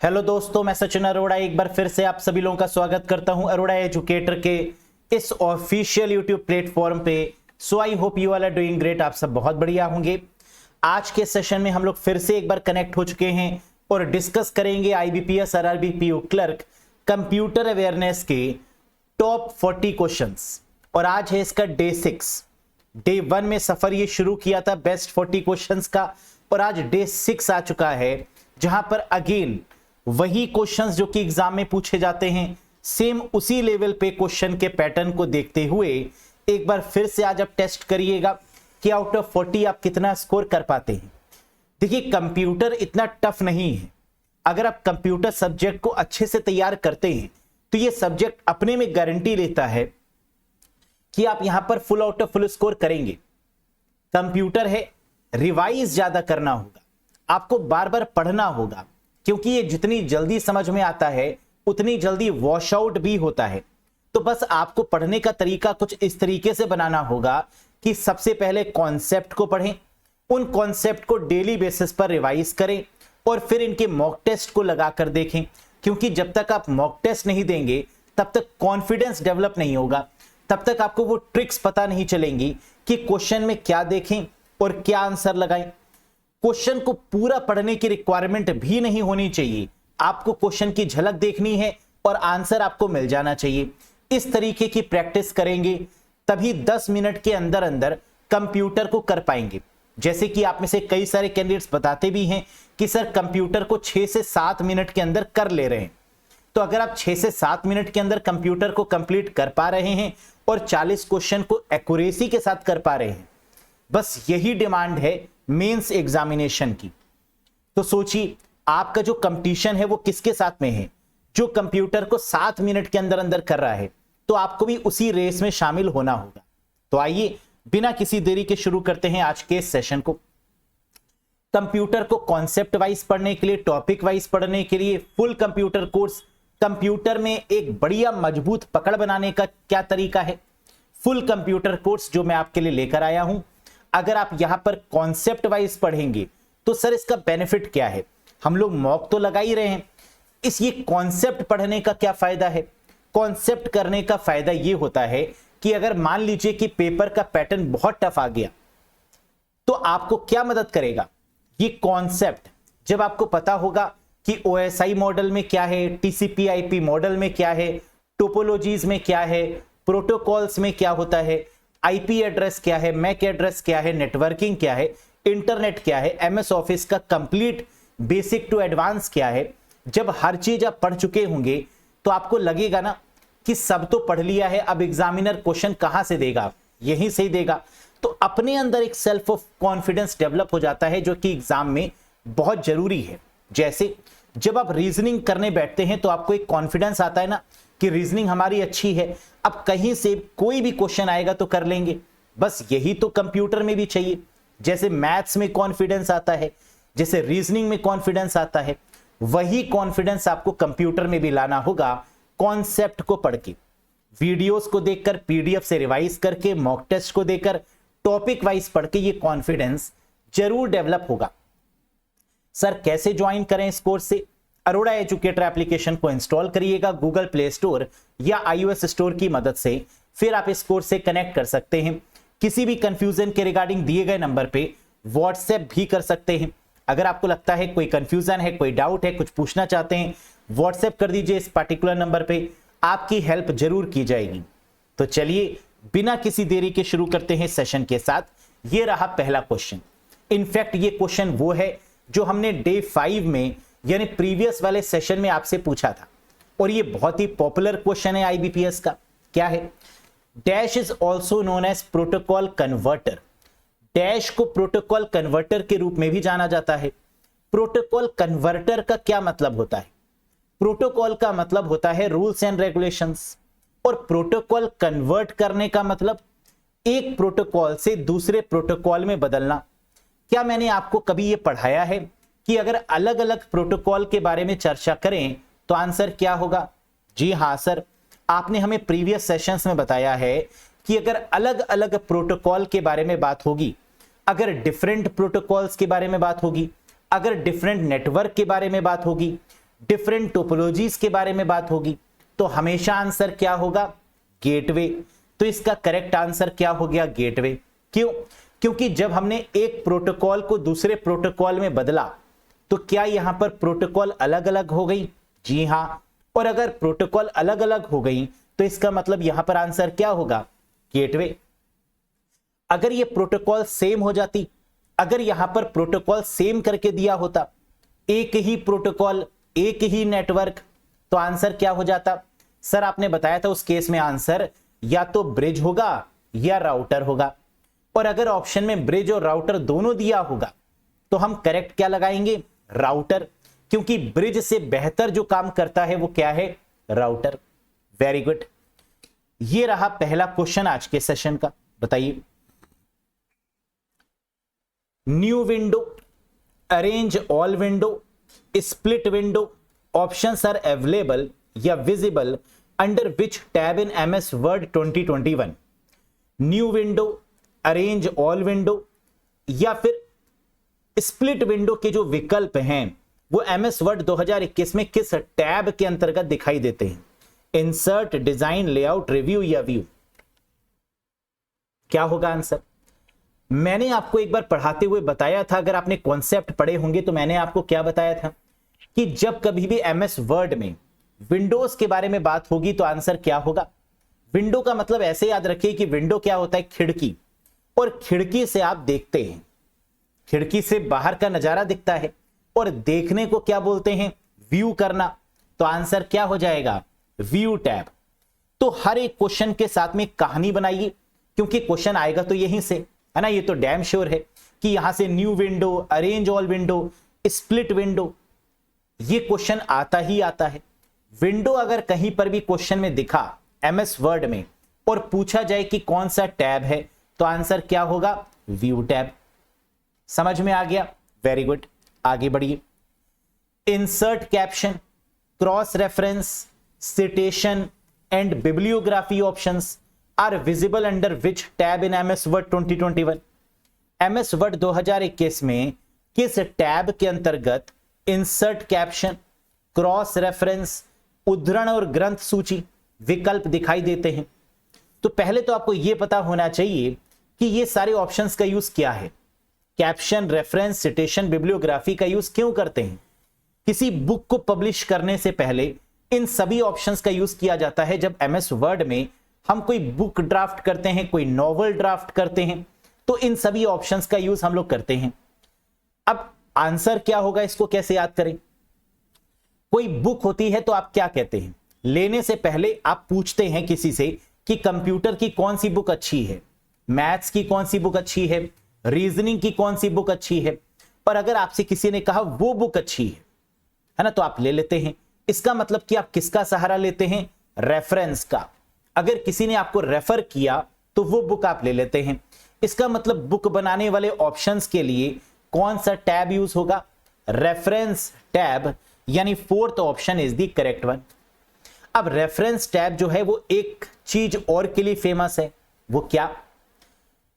Hello दोस्तों, मैं सचिन अरोड़ा एक बार फिर से आप सभी लोगों का स्वागत करता हूं अरोड़ा एजुकेटर के इस ऑफिशियल यूट्यूब प्लेटफॉर्म पे। So I hope you all are doing great. आप सब बहुत बढ़िया होंगे। आज के सेशन में हम लोग फिर से एक बार कनेक्ट हो चुके हैं और डिस्कस करेंगे IBPS RRB PO clerk computer awareness के टॉप 40 क्वेश्चंस। और आज है इसका डे 6। डे 1 में सफर ये शुरू किया था बेस्ट 40 क्वेश्चंस का, और आज डे 6 आ चुका है जहां पर अगेन वही क्वेश्चंस जो कि एग्जाम में पूछे जाते हैं, सेम उसी लेवल पे क्वेश्चन के पैटर्न को देखते हुए एक बार फिर से आज आप टेस्ट करिएगा कि आउट ऑफ 40 आप कितना स्कोर कर पाते हैं। देखिए, कंप्यूटर इतना टफ नहीं है। अगर आप कंप्यूटर सब्जेक्ट को अच्छे से तैयार करते हैं तो ये सब्जेक्ट अपने में गारंटी लेता है कि आप यहां पर full out of full score करेंगे। कंप्यूटर है, रिवाइज ज्यादा करना होगा, आपको बार बार पढ़ना होगा, क्योंकि ये जितनी जल्दी समझ में आता है उतनी जल्दी वॉश आउट भी होता है। तो बस आपको पढ़ने का तरीका कुछ इस तरीके से बनाना होगा कि सबसे पहले कॉन्सेप्ट को पढ़ें, उन कॉन्सेप्ट को डेली बेसिस पर रिवाइज करें और फिर इनके मॉक टेस्ट को लगाकर देखें। क्योंकि जब तक आप मॉक टेस्ट नहीं देंगे तब तक कॉन्फिडेंस डेवलप नहीं होगा, तब तक आपको वो ट्रिक्स पता नहीं चलेंगी कि क्वेश्चन में क्या देखें और क्या आंसर लगाएं। क्वेश्चन को पूरा पढ़ने की रिक्वायरमेंट भी नहीं होनी चाहिए, आपको क्वेश्चन की झलक देखनी है और आंसर आपको मिल जाना चाहिए। इस तरीके की प्रैक्टिस करेंगे तभी 10 मिनट के अंदर अंदर कंप्यूटर को कर पाएंगे। जैसे कि आप में से कई सारे कैंडिडेट्स बताते भी हैं कि सर कंप्यूटर को 6 से 7 मिनट के अंदर कर ले रहे हैं। तो अगर आप 6 से 7 मिनट के अंदर कंप्यूटर को कंप्लीट कर पा रहे हैं और 40 क्वेश्चन को एक्यूरेसी के साथ कर पा रहे हैं, बस यही डिमांड है मेंस एग्जामिनेशन की। तो सोचिए आपका जो कंपटीशन है वो किसके साथ में है, जो कंप्यूटर को 7 मिनट के अंदर अंदर कर रहा है। तो आपको भी उसी रेस में शामिल होना होगा। तो आइए बिना किसी देरी के शुरू करते हैं आज के सेशन को। कंप्यूटर को कॉन्सेप्ट वाइज पढ़ने के लिए, टॉपिक वाइज पढ़ने के लिए फुल कंप्यूटर कोर्स, कंप्यूटर में एक बढ़िया मजबूत पकड़ बनाने का क्या तरीका है, फुल कंप्यूटर कोर्स जो मैं आपके लिए लेकर आया हूं। अगर आप यहां पर कॉन्सेप्ट वाइज पढ़ेंगे तो सर इसका बेनिफिट क्या है। हम लोग मॉक तो लगा ही रहे हैं, इस ये कॉन्सेप्ट पढ़ने का क्या फायदा है। कॉन्सेप्ट करने का फायदा ये होता है कि अगर मान लीजिए कि पेपर का पैटर्न बहुत टफ आ गया तो आपको क्या मदद करेगा ये कॉन्सेप्ट। जब आपको पता होगा कि ओएसआई मॉडल में क्या है, टीसीपी आईपी मॉडल में क्या है, टोपोलॉजीज में क्या है, प्रोटोकॉल्स में क्या होता है, आईपी एड्रेस क्या है, मैक एड्रेस क्या है, नेटवर्किंग क्या है, इंटरनेट क्या है, एमएस ऑफिस का कंप्लीट बेसिक टू एडवांस क्या है। जब हर चीज आप पढ़ चुके होंगे तो आपको लगेगा ना कि सब तो पढ़ लिया है, अब एग्जामिनर क्वेश्चन कहां से देगा, यहीं से ही देगा। तो अपने अंदर एक सेल्फ ऑफ कॉन्फिडेंस डेवलप हो जाता है जो कि एग्जाम में बहुत जरूरी है। जैसे जब आप रीजनिंग करने बैठते हैं तो आपको एक कॉन्फिडेंस आता है ना कि रीजनिंग हमारी अच्छी है, अब कहीं से कोई भी क्वेश्चन आएगा तो कर लेंगे। बस यही तो कंप्यूटर में भी चाहिए। जैसे मैथ्स में कॉन्फिडेंस आता है, जैसे रीजनिंग में कॉन्फिडेंस आता है, वही कॉन्फिडेंस आपको कंप्यूटर में भी लाना होगा। कॉन्सेप्ट को पढ़ के, वीडियोस को देखकर, पीडीएफ से रिवाइज करके, मॉक टेस्ट को देकर, टॉपिक वाइज पढ़ के ये कॉन्फिडेंस जरूर डेवलप होगा। सर कैसे ज्वाइन करें इस कोर्स से? अरोड़ा एजुकेटर एप्लीकेशन को इंस्टॉल करिएगा गूगल प्ले स्टोर या आईओएस स्टोर की मदद से, फिर आप इस कोर्स से कनेक्ट कर सकते हैं। किसी भी कंफ्यूजन के रिगार्डिंग दिए गए नंबर पे व्हाट्सएप भी कर सकते हैं। अगर आपको लगता है कोई कंफ्यूजन है, कोई डाउट है, कुछ पूछना चाहते हैं, व्हाट्सएप कर दीजिए इस पर्टिकुलर नंबर पे, आपकी हेल्प जरूर की जाएगी। तो चलिए बिना किसी देरी के शुरू करते हैं सेशन के साथ। ये रहा पहला क्वेश्चन। इनफैक्ट ये क्वेश्चन वो है जो हमने डे 5 में यानी प्रीवियस वाले सेशन में आपसे पूछा था, और ये बहुत ही पॉपुलर क्वेश्चन है आईबीपीएस का। क्या है? Dash is also known as protocol converter. Dash को प्रोटोकॉल कन्वर्टर के रूप में भी जाना जाता है। प्रोटोकॉल कन्वर्टर का क्या मतलब होता है? प्रोटोकॉल का मतलब होता है रूल्स एंड रेगुलेशंस, और प्रोटोकॉल कन्वर्ट करने का मतलब एक प्रोटोकॉल से दूसरे प्रोटोकॉल में बदलना। क्या मैंने आपको कभी यह पढ़ाया है कि अगर अलग अलग प्रोटोकॉल के बारे में चर्चा करें तो आंसर क्या होगा? जी हां सर, आपने हमें प्रीवियस सेशंस में बताया है कि अगर अलग अलग प्रोटोकॉल के बारे में बात होगी, अगर डिफरेंट प्रोटोकॉल्स के बारे में बात होगी, अगर डिफरेंट नेटवर्क के बारे में बात होगी, डिफरेंट टोपोलॉजीज के बारे में बात होगी, तो हमेशा आंसर क्या होगा? गेटवे। तो इसका करेक्ट आंसर क्या हो गया? गेटवे। क्यों? क्योंकि जब हमने एक प्रोटोकॉल को दूसरे प्रोटोकॉल में बदला तो क्या यहां पर प्रोटोकॉल अलग अलग हो गई? जी हां। और अगर प्रोटोकॉल अलग अलग हो गई तो इसका मतलब यहां पर आंसर क्या होगा? गेटवे। अगर ये प्रोटोकॉल सेम हो जाती, अगर यहां पर प्रोटोकॉल सेम करके दिया होता, एक ही प्रोटोकॉल एक ही नेटवर्क, तो आंसर क्या हो जाता? सर आपने बताया था उस केस में आंसर या तो ब्रिज होगा या राउटर होगा। और अगर ऑप्शन में ब्रिज और राउटर दोनों दिया होगा तो हम करेक्ट क्या लगाएंगे? राउटर, क्योंकि ब्रिज से बेहतर जो काम करता है वो क्या है? राउटर। Very good. ये रहा पहला क्वेश्चन आज के सेशन का। बताइए, new window, arrange all window, split window, options are available या visible under which tab in MS Word 2021? New window, arrange all window या फिर स्प्लिट विंडो के जो विकल्प हैं वो एमएस वर्ड 2021 में किस टैब के अंतर्गत दिखाई देते हैं? इंसर्ट, डिजाइन, लेआउट, रिव्यू या व्यू? क्या होगा आंसर? मैंने आपको एक बार पढ़ाते हुए बताया था, अगर आपने कॉन्सेप्ट पढ़े होंगे तो मैंने आपको क्या बताया था कि जब कभी भी एमएस वर्ड में विंडोज के बारे में बात होगी तो आंसर क्या होगा? विंडो का मतलब ऐसे याद रखिए कि विंडो क्या होता है? खिड़की। और खिड़की से आप देखते हैं, खिड़की से बाहर का नजारा दिखता है और देखने को क्या बोलते हैं? व्यू करना। तो आंसर क्या हो जाएगा? View tab. तो हर एक क्वेश्चन के साथ में कहानी बनाइए, क्योंकि क्वेश्चन आएगा तो यहीं से, है ना। ये तो डैम श्योर है कि यहां से new window, arrange all window, split window, ये क्वेश्चन आता ही आता है। विंडो अगर कहीं पर भी क्वेश्चन में दिखा एमएस वर्ड में और पूछा जाए कि कौन सा टैब है, तो आंसर क्या होगा? View tab. समझ में आ गया? Very good. आगे बढ़िए। Insert caption, cross reference, citation and bibliography options are visible under which tab in MS Word 2021? MS Word 2021 में किस टैब के अंतर्गत इंसर्ट कैप्शन, क्रॉस रेफरेंस, उद्धरण और ग्रंथ सूची विकल्प दिखाई देते हैं? तो पहले तो आपको यह पता होना चाहिए कि ये सारे ऑप्शंस का यूज क्या है। कैप्शन, रेफरेंस, सिटेशन, बिब्लियोग्राफी का यूज क्यों करते हैं? किसी बुक को पब्लिश करने से पहले इन सभी ऑप्शंस का यूज किया जाता है। जब एमएस वर्ड में हम कोई बुक ड्राफ्ट करते हैं, कोई नॉवल ड्राफ्ट करते हैं, तो इन सभी ऑप्शंस का यूज हम लोग करते हैं। अब आंसर क्या होगा, इसको कैसे याद करें? कोई बुक होती है तो आप क्या कहते हैं? लेने से पहले आप पूछते हैं किसी से कि कंप्यूटर की कौन सी बुक अच्छी है, मैथ्स की कौन सी बुक अच्छी है, रीजनिंग की कौन सी बुक अच्छी है। और अगर आपसे किसी ने कहा वो बुक अच्छी है ना, तो आप ले लेते हैं। इसका मतलब कि आप किसका सहारा लेते हैं? रेफरेंस का। अगर किसी ने आपको रेफर किया तो वो बुक आप ले लेते हैं। इसका मतलब बुक बनाने वाले ऑप्शंस के लिए कौन सा टैब यूज होगा? रेफरेंस टैब, यानी fourth option is the correct one. अब रेफरेंस टैब जो है वो एक चीज और के लिए फेमस है, वो क्या?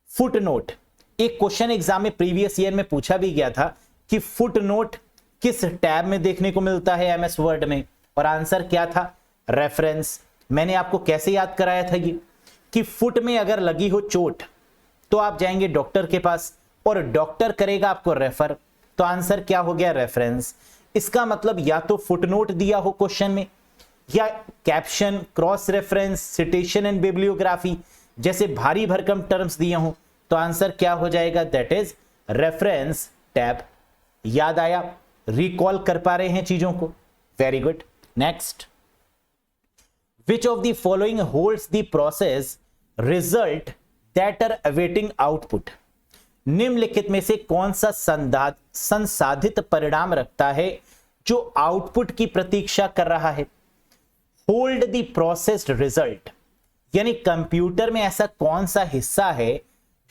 फुटनोट। एक क्वेश्चन एग्जाम में प्रीवियस ईयर में पूछा भी गया था कि फुटनोट किस टैब में देखने को मिलता है एमएस वर्ड में, और आंसर क्या था? रेफरेंस। मैंने आपको कैसे याद कराया था ये कि फुट में अगर लगी हो चोट तो आप जाएंगे डॉक्टर के पास और डॉक्टर करेगा आपको रेफर, तो आंसर क्या हो गया? रेफरेंस। इसका मतलब या तो फुटनोट दिया हो क्वेश्चन में, या caption, cross reference, citation and bibliography जैसे भारी भरकम टर्म्स दिए हों, तो आंसर क्या हो जाएगा? That is reference tab. याद आया? रिकॉल कर पा रहे हैं चीजों को? Very good. Next, which of the following holds the process result that are awaiting output? निम्नलिखित में से कौन सा संसाधित परिणाम रखता है जो आउटपुट की प्रतीक्षा कर रहा है? होल्ड द प्रोसेस्ड रिजल्ट, यानी कंप्यूटर में ऐसा कौन सा हिस्सा है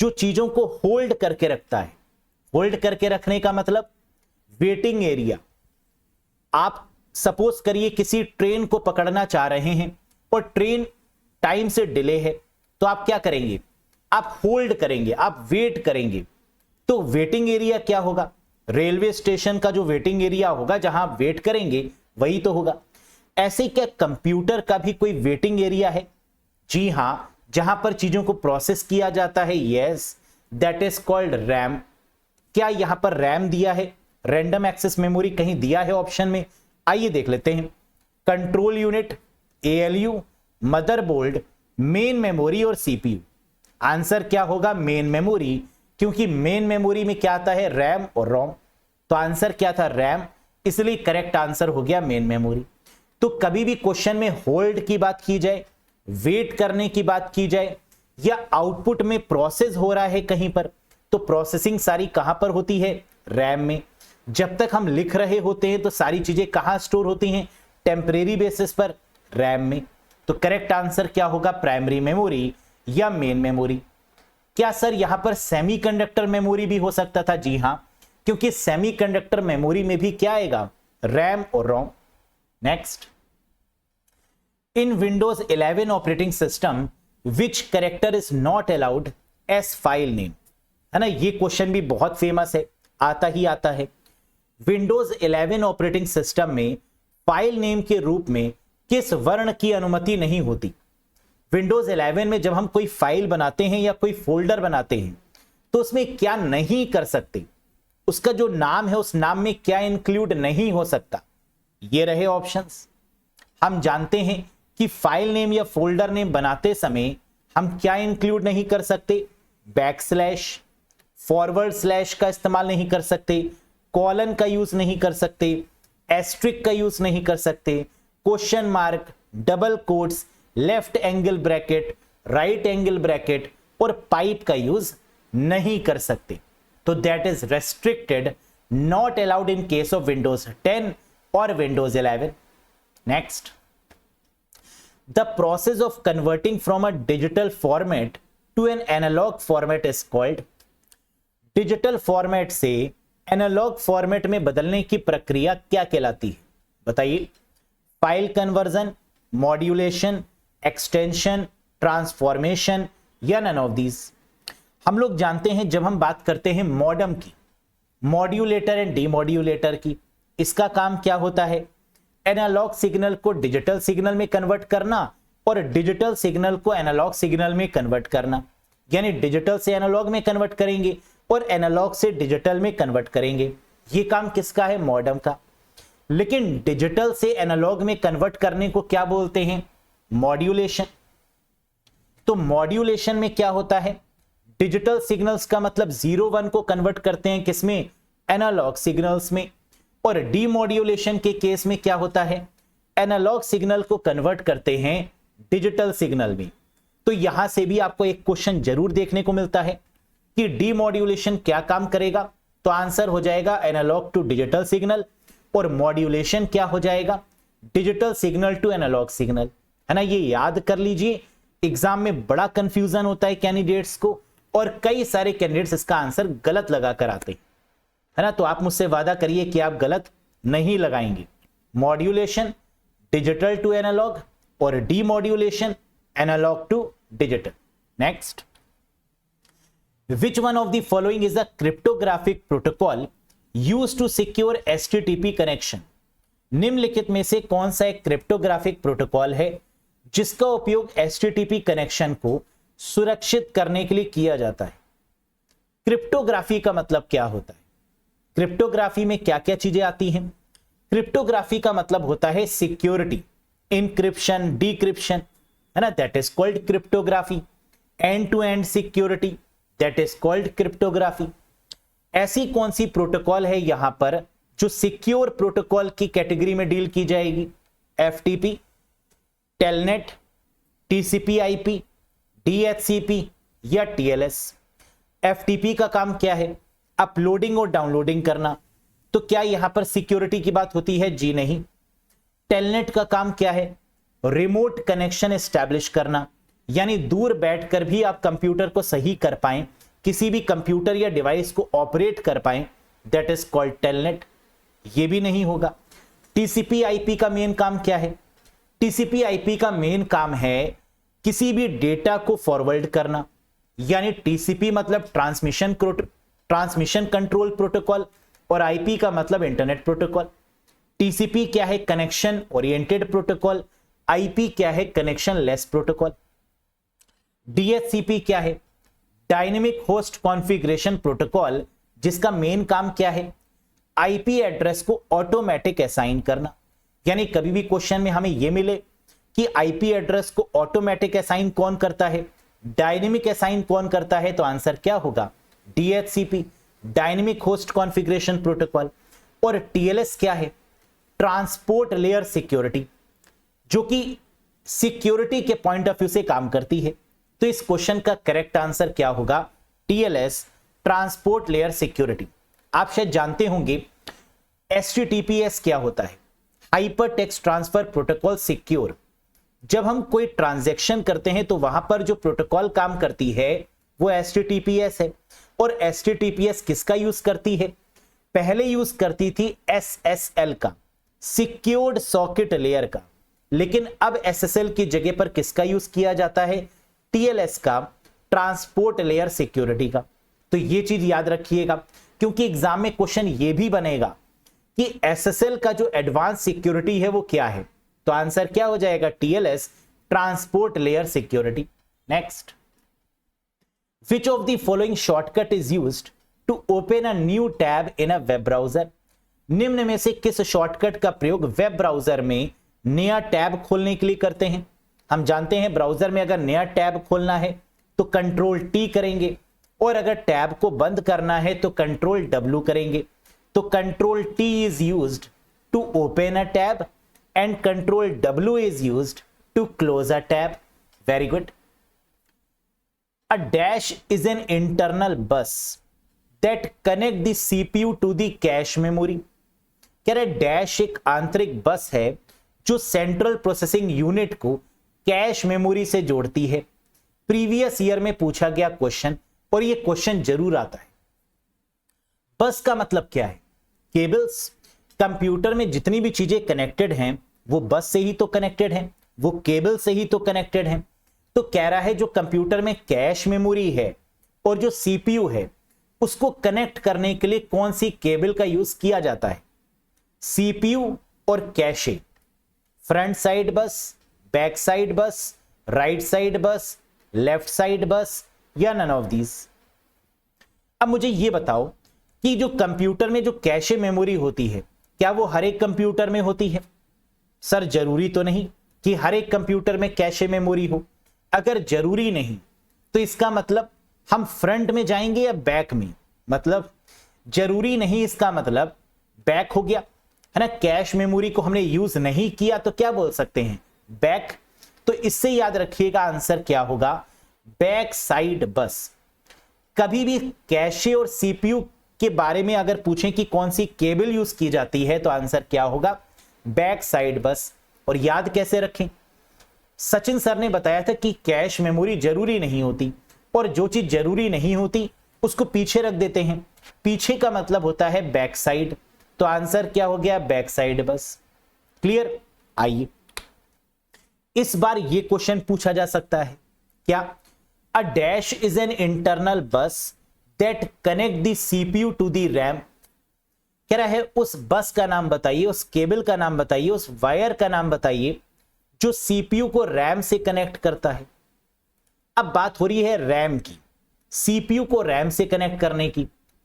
जो चीजों को होल्ड करके रखता है? होल्ड करके रखने का मतलब वेटिंग एरिया। आप सपोज करिए किसी ट्रेन को पकड़ना चाह रहे हैं और ट्रेन टाइम से डिले है, तो आप क्या करेंगे? आप होल्ड करेंगे, आप वेट करेंगे। तो वेटिंग एरिया क्या होगा? रेलवे स्टेशन का जो वेटिंग एरिया होगा जहां आप वेट करेंगे वही तो होगा। ऐसे क्या कंप्यूटर का भी कोई वेटिंग एरिया है? जी हां, जहां पर चीजों को प्रोसेस किया जाता है। Yes, that is called RAM. क्या यहां पर रैम दिया है? रैंडम एक्सेस मेमोरी कहीं दिया है ऑप्शन में? आइए देख लेते हैं। Control unit, ALU, motherboard, main memory और सीपीयू। आंसर क्या होगा? मेन मेमोरी, क्योंकि मेन मेमोरी में क्या आता है? रैम और रोम। तो आंसर क्या था? रैम, इसलिए करेक्ट आंसर हो गया मेन मेमोरी। तो कभी भी क्वेश्चन में होल्ड की बात की जाए, वेट करने की बात की जाए, या आउटपुट में प्रोसेस हो रहा है कहीं पर, तो प्रोसेसिंग सारी कहां पर होती है? रैम में। जब तक हम लिख रहे होते हैं तो सारी चीजें कहां स्टोर होती हैं? टेम्परेरी बेसिस पर रैम में। तो करेक्ट आंसर क्या होगा? प्राइमरी मेमोरी या मेन मेमोरी। क्या सर यहां पर सेमीकंडक्टर मेमोरी भी हो सकता था? जी हां, क्योंकि सेमीकंडक्टर मेमोरी में भी क्या आएगा? रैम और ROM. Next, in Windows 11 operating system which character is not allowed as file name? है ना, ये क्वेश्चन भी बहुत फेमस है, आता ही आता है। विंडोज 11 ऑपरेटिंग सिस्टम में फाइल नेम के रूप में किस वर्ण की अनुमति नहीं होती? विंडोज 11 में जब हम कोई फाइल बनाते हैं या कोई फोल्डर बनाते हैं तो उसमें क्या नहीं कर सकते? उसका जो नाम है उस नाम में क्या इंक्लूड नहीं हो सकता? ये रहे ऑप्शंस। हम जानते हैं कि फाइल नेम या फोल्डर नेम बनाते समय हम क्या इंक्लूड नहीं कर सकते? बैकस्लैश, फॉरवर्ड स्लैश का इस्तेमाल नहीं कर सकते, कॉलन का यूज नहीं कर सकते, एस्ट्रिक का यूज नहीं कर सकते, question mark, double quotes, left angle bracket, right angle bracket और पाइप का यूज नहीं कर सकते। तो that is restricted, not allowed in case of Windows 10 और Windows 11। Next, the process of converting from a digital format to an analog format is called? Digital format से analog format में बदलने की प्रक्रिया क्या कहलाती है? बताइए। File conversion, modulation, extension, transformation या नन ऑफ दीज? हम लोग जानते हैं जब हम बात करते हैं मॉडम की, मॉड्यूलेटर एंड डीमॉड्यूलेटर की, इसका काम क्या होता है? एनालॉग सिग्नल को डिजिटल सिग्नल में कन्वर्ट करना और डिजिटल सिग्नल को एनालॉग सिग्नल में कन्वर्ट करना। यानी डिजिटल से एनालॉग में कन्वर्ट करेंगे और एनालॉग से डिजिटल में कन्वर्ट करेंगे। ये काम किसका है? मॉडम का। लेकिन डिजिटल से एनालॉग में कन्वर्ट करने को क्या बोलते हैं? मॉड्यूलेशन। तो मॉड्यूलेशन में क्या होता है? डिजिटल सिग्नल्स का मतलब 0-1 को कन्वर्ट करते हैं किसमें? एनालॉग सिग्नल्स में। और डीमॉड्यूलेशन के केस में क्या होता है? एनालॉग सिग्नल को कन्वर्ट करते हैं डिजिटल सिग्नल में। तो यहां से भी आपको एक क्वेश्चन जरूर देखने को मिलता है कि डीमॉड्यूलेशन क्या काम करेगा? तो आंसर हो जाएगा एनालॉग टू डिजिटल सिग्नल, और मॉड्यूलेशन क्या हो जाएगा? Digital signal to analog signal. है ना, ये याद कर लीजिए। एग्जाम में बड़ा कंफ्यूजन होता है कैंडिडेट्स को, और कई सारे कैंडिडेट्स इसका आंसर गलत लगा कर आते हैं। है ना, तो आप मुझसे वादा करिए कि आप गलत नहीं लगाएंगे। मॉड्यूलेशन डिजिटल टू एनालॉग और demodulation analog to digital. Next, which one of the following is a cryptographic protocol used to secure HTTP connection? निम्नलिखित में से कौन सा एक क्रिप्टोग्राफिक प्रोटोकॉल है जिसका उपयोग HTTP कनेक्शन को सुरक्षित करने के लिए किया जाता है? क्रिप्टोग्राफी का मतलब क्या होता है? क्रिप्टोग्राफी में क्या क्या चीजें आती हैं? क्रिप्टोग्राफी का मतलब होता है सिक्योरिटी, इंक्रिप्शन, डिक्रिप्शन, है ना, that is called cryptography. End to end security, that is called cryptography. ऐसी कौन सी प्रोटोकॉल है यहां पर जो सिक्योर प्रोटोकॉल की कैटेगरी में डील की जाएगी? FTP, telnet, TCP IP, DHCP या टीएलएस? एफटीपी का काम क्या है? अपलोडिंग और डाउनलोडिंग करना। तो क्या यहां पर सिक्योरिटी की बात होती है? जी नहीं। टेलनेट का काम क्या है? रिमोट कनेक्शन एस्टैब्लिश करना, यानी दूर बैठकर भी आप कंप्यूटर को सही कर पाएं, किसी भी कंप्यूटर या डिवाइस को ऑपरेट कर पाएं, दैट इज कॉल्ड टेलनेट। ये भी नहीं होगा। टीसीपी आईपी का मेन काम क्या है? टीसीपी आईपी का मेन काम है किसी भी डेटा को फॉरवर्ड करना, यानी टीसीपी मतलब ट्रांसमिशन कंट्रोल प्रोटोकॉल और आईपी का मतलब इंटरनेट प्रोटोकॉल। टीसीपी क्या है? Connection oriented protocol. आईपी क्या है? Connection less protocol. डीएचसीपी क्या है? डायनेमिक होस्ट कॉन्फ़िगरेशन प्रोटोकॉल, जिसका मेन काम क्या है? आईपी एड्रेस को ऑटोमेटिक असाइन करना। यानी कभी भी क्वेश्चन में हमें यह मिले कि आईपी एड्रेस को ऑटोमेटिक असाइन कौन करता है, डायनेमिक असाइन कौन करता है, तो आंसर क्या होगा? DHCP, dynamic host configuration protocol. और टीएलएस क्या है? ट्रांसपोर्ट लेयर सिक्योरिटी, जो कि सिक्योरिटी के पॉइंट ऑफ व्यू से काम करती है। तो इस क्वेश्चन का करेक्ट आंसर क्या होगा? TLS, transport layer security. आप शायद जानते होंगे एचटीटीपीएस क्या होता है? Hyper text transfer protocol secure. जब हम कोई ट्रांजैक्शन करते हैं तो वहां पर जो प्रोटोकॉल काम करती है वो एचटीटीपीएस है। और एचटीटीपीएस किसका यूज करती है? पहले यूज करती थी एसएसएल का, सिक्योर्ड सॉकेट लेयर का, लेकिन अब एसएसएल की जगह पर किसका यूज किया जाता है? टीएलएस का, ट्रांसपोर्ट लेयर सिक्योरिटी का। तो ये चीज याद रखिएगा, क्योंकि एग्जाम में क्वेश्चन ये भी बनेगा कि एसएसएल का जो एडवांस सिक्योरिटी है वो क्या है। तो आंसर क्या हो जाएगा? TLS, transport layer security. Next, which of the following shortcut is used to open a new tab in a web browser? निम्न में से किस शॉर्टकट का प्रयोग वेब ब्राउजर में नया टैब खोलने के लिए करते हैं? हम जानते हैं ब्राउजर में अगर नया टैब खोलना है तो कंट्रोल टी करेंगे, और अगर टैब को बंद करना है तो कंट्रोल डब्ल्यू करेंगे। तो control T is used to open a tab and control W is used to close a tab. Very good. A dash is an internal bus that connect the CPU to the cache memory. कह रहे dash एक आंतरिक bus है जो central processing unit को cache memory से जोड़ती है। प्रीवियस ईयर में पूछा गया क्वेश्चन, और यह क्वेश्चन जरूर आता है। बस का मतलब क्या है? केबल्स। कंप्यूटर में जितनी भी चीजें कनेक्टेड हैं वो बस से ही तो कनेक्टेड हैं, वो केबल से ही तो कनेक्टेड हैं। तो कह रहा है जो कंप्यूटर में कैश मेमोरी है और जो सीपीयू है उसको कनेक्ट करने के लिए कौन सी केबल का यूज किया जाता है? सीपीयू और कैशे, फ्रंट साइड बस, बैक साइड बस, राइट साइड बस, लेफ्ट साइड बस, या नन ऑफ दीज। अब मुझे यह बताओ कि जो कंप्यूटर में जो कैशे मेमोरी होती है क्या वो हर एक कंप्यूटर में होती है? सर जरूरी तो नहीं कि हर एक कंप्यूटर में कैशे मेमोरी हो। अगर जरूरी नहीं तो इसका मतलब हम फ्रंट में जाएंगे या बैक में? मतलब जरूरी नहीं, इसका मतलब बैक हो गया, है ना। कैश मेमोरी को हमने यूज नहीं किया तो क्या बोल सकते हैं? बैक। तो इससे याद रखिएगा आंसर क्या होगा? बैक साइड बस। कभी भी कैशे और सीपीयू के बारे में अगर पूछें कि कौन सी केबल यूज की जाती है तो आंसर क्या होगा? बैक साइड बस। और याद कैसे रखें? सचिन सर ने बताया था कि कैश मेमोरी जरूरी नहीं होती, और जो चीज जरूरी नहीं होती उसको पीछे रख देते हैं। पीछे का मतलब होता है बैक साइड। तो आंसर क्या हो गया? बैक साइड बस। क्लियर? आइए इस बार ये क्वेश्चन पूछा जा सकता है क्या? A dash is an internal bus that connect the CPU to the RAM. कह रहा है उस बस का नाम बताइए, उस केबल का नाम बताइए, उस वायर का नाम बताइए जो सीपीयू को रैम से कनेक्ट करता है। अब बात हो रही है रैम की, सीपीयू को रैम से कनेक्ट करने की।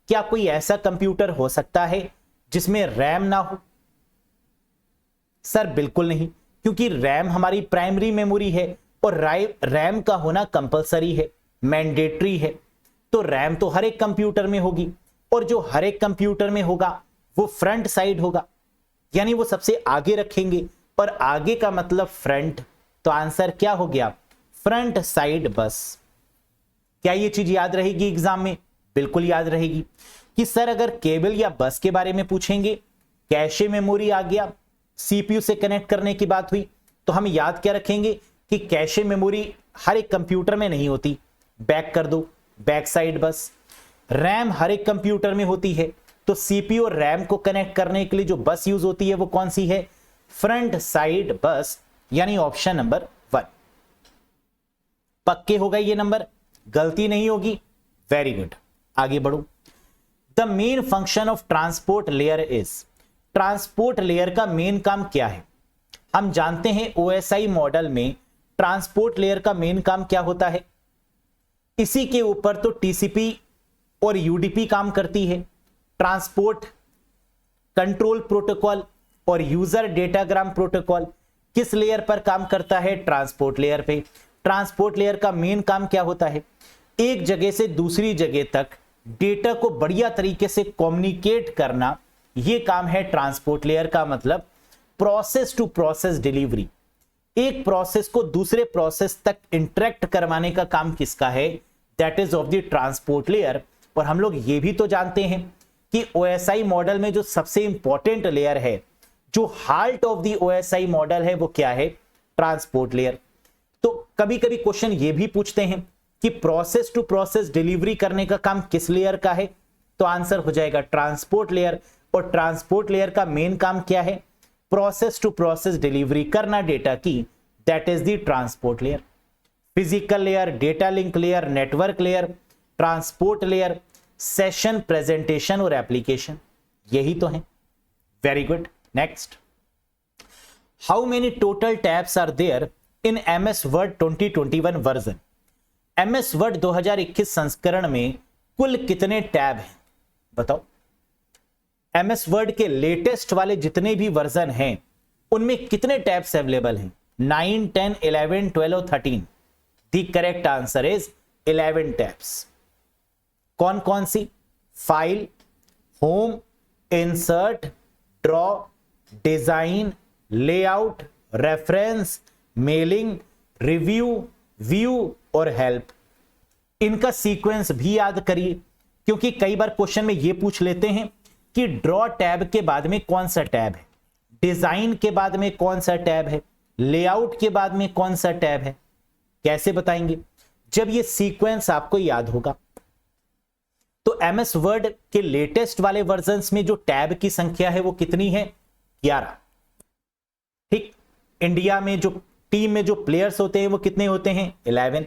क्या कोई ऐसा कंप्यूटर हो सकता है जिसमें रैम ना हो? सर बिल्कुल नहीं, क्योंकि रैम हमारी प्राइमरी मेमोरी है और रैम का होना कंपलसरी है, मैंडेटरी है। तो रैम तो हर एक कंप्यूटर में होगी, और जो हर एक कंप्यूटर में होगा वो फ्रंट साइड होगा, यानी वो सबसे आगे रखेंगे, और आगे का मतलब फ्रंट। तो आंसर क्या हो गया? फ्रंट साइड बस। क्या ये चीज याद रहेगी एग्जाम में? बिल्कुल याद रहेगी कि सर अगर केबल या बस के बारे में पूछेंगे, कैशे मेमोरी आ गया, सीपीयू से कनेक्ट करने की बात हुई, तो हम याद क्या रखेंगे कि कैशे मेमोरी हर एक कंप्यूटर में नहीं होती, बैक कर दो, बैक साइड बस। रैम हर एक कंप्यूटर में होती है, तो सीपीयू और रैम को कनेक्ट करने के लिए जो बस यूज होती है वो कौन सी है? फ्रंट साइड बस, यानी ऑप्शन नंबर 1। पक्के हो गए ये नंबर? गलती नहीं होगी। वेरी गुड, आगे बढ़ो। The main function of transport layer is. Transport layer का मेन काम क्या है? हम जानते हैं OSI मॉडल में ट्रांसपोर्ट लेयर का मेन काम क्या होता है? इसी के ऊपर तो TCP और UDP काम करती है। ट्रांसपोर्ट कंट्रोल प्रोटोकॉल और यूजर डेटाग्राम प्रोटोकॉल किस लेयर पर काम करता है? ट्रांसपोर्ट लेयर पे। ट्रांसपोर्ट लेयर का मेन काम क्या होता है? एक जगह से दूसरी जगह तक डेटा को बढ़िया तरीके से कम्युनिकेट करना, यह काम है ट्रांसपोर्ट लेयर का। मतलब प्रोसेस टू प्रोसेस डिलीवरी, एक प्रोसेस को दूसरे प्रोसेस तक इंटरेक्ट करवाने का काम किसका है? That is of the transport layer. और हम लोग ये भी तो जानते हैं कि OSI मॉडल में जो सबसे इंपॉर्टेंट लेयर है, जो heart of the OSI model है, वो क्या है? Transport layer. तो कभी कभी क्वेश्चन ये भी पूछते हैं कि प्रोसेस टू प्रोसेस डिलीवरी करने का काम किस लेयर का है? तो आंसर हो जाएगा ट्रांसपोर्ट लेयर। और ट्रांसपोर्ट लेयर का मेन काम क्या है? प्रोसेस टू प्रोसेस डिलीवरी करना डेटा की, that is the transport layer. Physical layer, data link layer, network layer, transport layer, session, presentation और एप्लीकेशन, यही तो है। Very good. Next, how many total tabs are there in MS Word 2021 version? MS Word 2021 संस्करण में कुल कितने tab हैं? बताओ। MS वर्ड के लेटेस्ट वाले जितने भी वर्जन हैं उनमें कितने टैब्स अवेलेबल हैं? 9, 10, 11, 12 और 13। The correct answer is 11 tabs. कौन कौन सी? File, home, insert, draw, design, layout, reference, mailing, review, view और हेल्प। इनका सीक्वेंस भी याद करिए, क्योंकि कई बार क्वेश्चन में यह पूछ लेते हैं कि ड्रॉ टैब के बाद में कौन सा टैब है, डिजाइन के बाद में कौन सा टैब है, लेआउट के बाद में कौन सा टैब है। कैसे बताएंगे? जब ये सीक्वेंस आपको याद होगा। तो MS वर्ड के लेटेस्ट वाले वर्जन्स में जो टैब की संख्या है वो कितनी है? 11। ठीक। इंडिया में जो टीम में जो प्लेयर्स होते हैं वो कितने होते हैं? 11।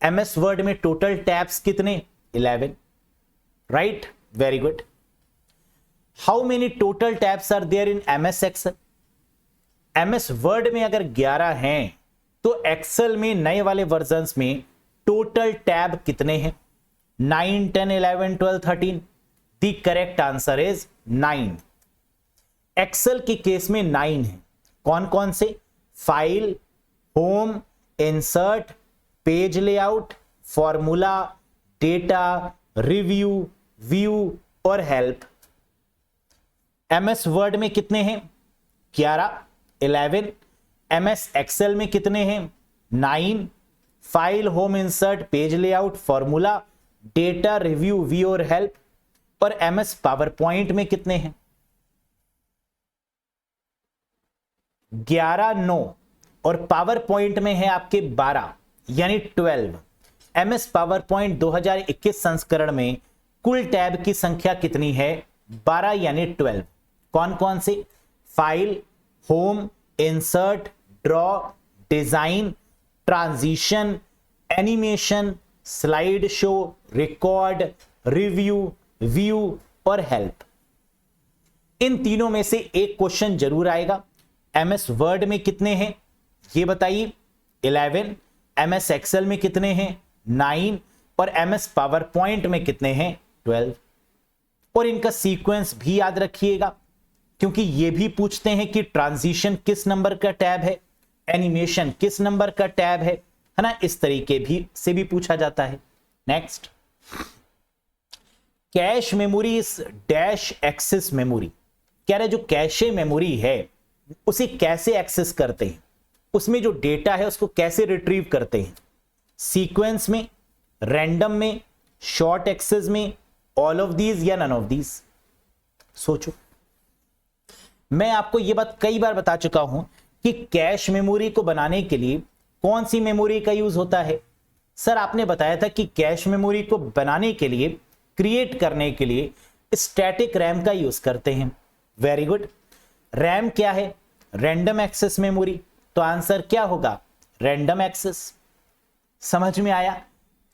MS वर्ड में टोटल टैब्स कितने? 11। Right, very good. How many total tabs are there in MS Excel? MS Word में अगर 11 हैं तो एक्सेल में नए वाले वर्जन्स में टोटल टैब कितने हैं? 9, 10, 11, 12, 13। The correct answer is 9। Excel के केस में 9 है। कौन कौन से? File, home, insert, page layout, formula, data, review, view और हेल्प। MS वर्ड में कितने हैं? 11, 11। MS एक्सेल में कितने हैं? 9। File, home, insert, page layout, formula, data, review, view और हेल्प। और MS पावर पॉइंट में कितने हैं? 11, 9 और पावर पॉइंट में है आपके 12 यानी 12। MS पावर पॉइंट 2021 संस्करण में कुल टैब की संख्या कितनी है? 12 यानी 12। कौन कौन से? File, home, insert, draw, design, transition, animation, slide show, record, review, view और हेल्प। इन तीनों में से एक क्वेश्चन जरूर आएगा। MS वर्ड में कितने हैं ये बताइए? 11। MS एक्सेल में कितने हैं? 9। और MS पावर पॉइंट में कितने हैं? 12। और इनका सीक्वेंस भी याद रखिएगा, क्योंकि ये भी पूछते हैं कि ट्रांजिशन किस नंबर का टैब है, एनिमेशन किस नंबर का टैब है ना। इस तरीके भी से भी पूछा जाता है। Next, cache memory is dash access memory. कह रहे जो कैशे मेमोरी है उसे कैसे एक्सेस करते हैं, उसमें जो डेटा है उसको कैसे रिट्रीव करते हैं? सीक्वेंस में, रैंडम में, शॉर्ट एक्सेस में, ऑल ऑफ दीज या नन ऑफ दीज? सोचो। मैं आपको यह बात कई बार बता चुका हूं कि कैश मेमोरी को बनाने के लिए कौन सी मेमोरी का यूज होता है। सर आपने बताया था कि कैश मेमोरी को बनाने के लिए, क्रिएट करने के लिए स्टैटिक रैम का यूज करते हैं। Very good. रैम क्या है? Random access memory. तो आंसर क्या होगा? Random access. समझ में आया?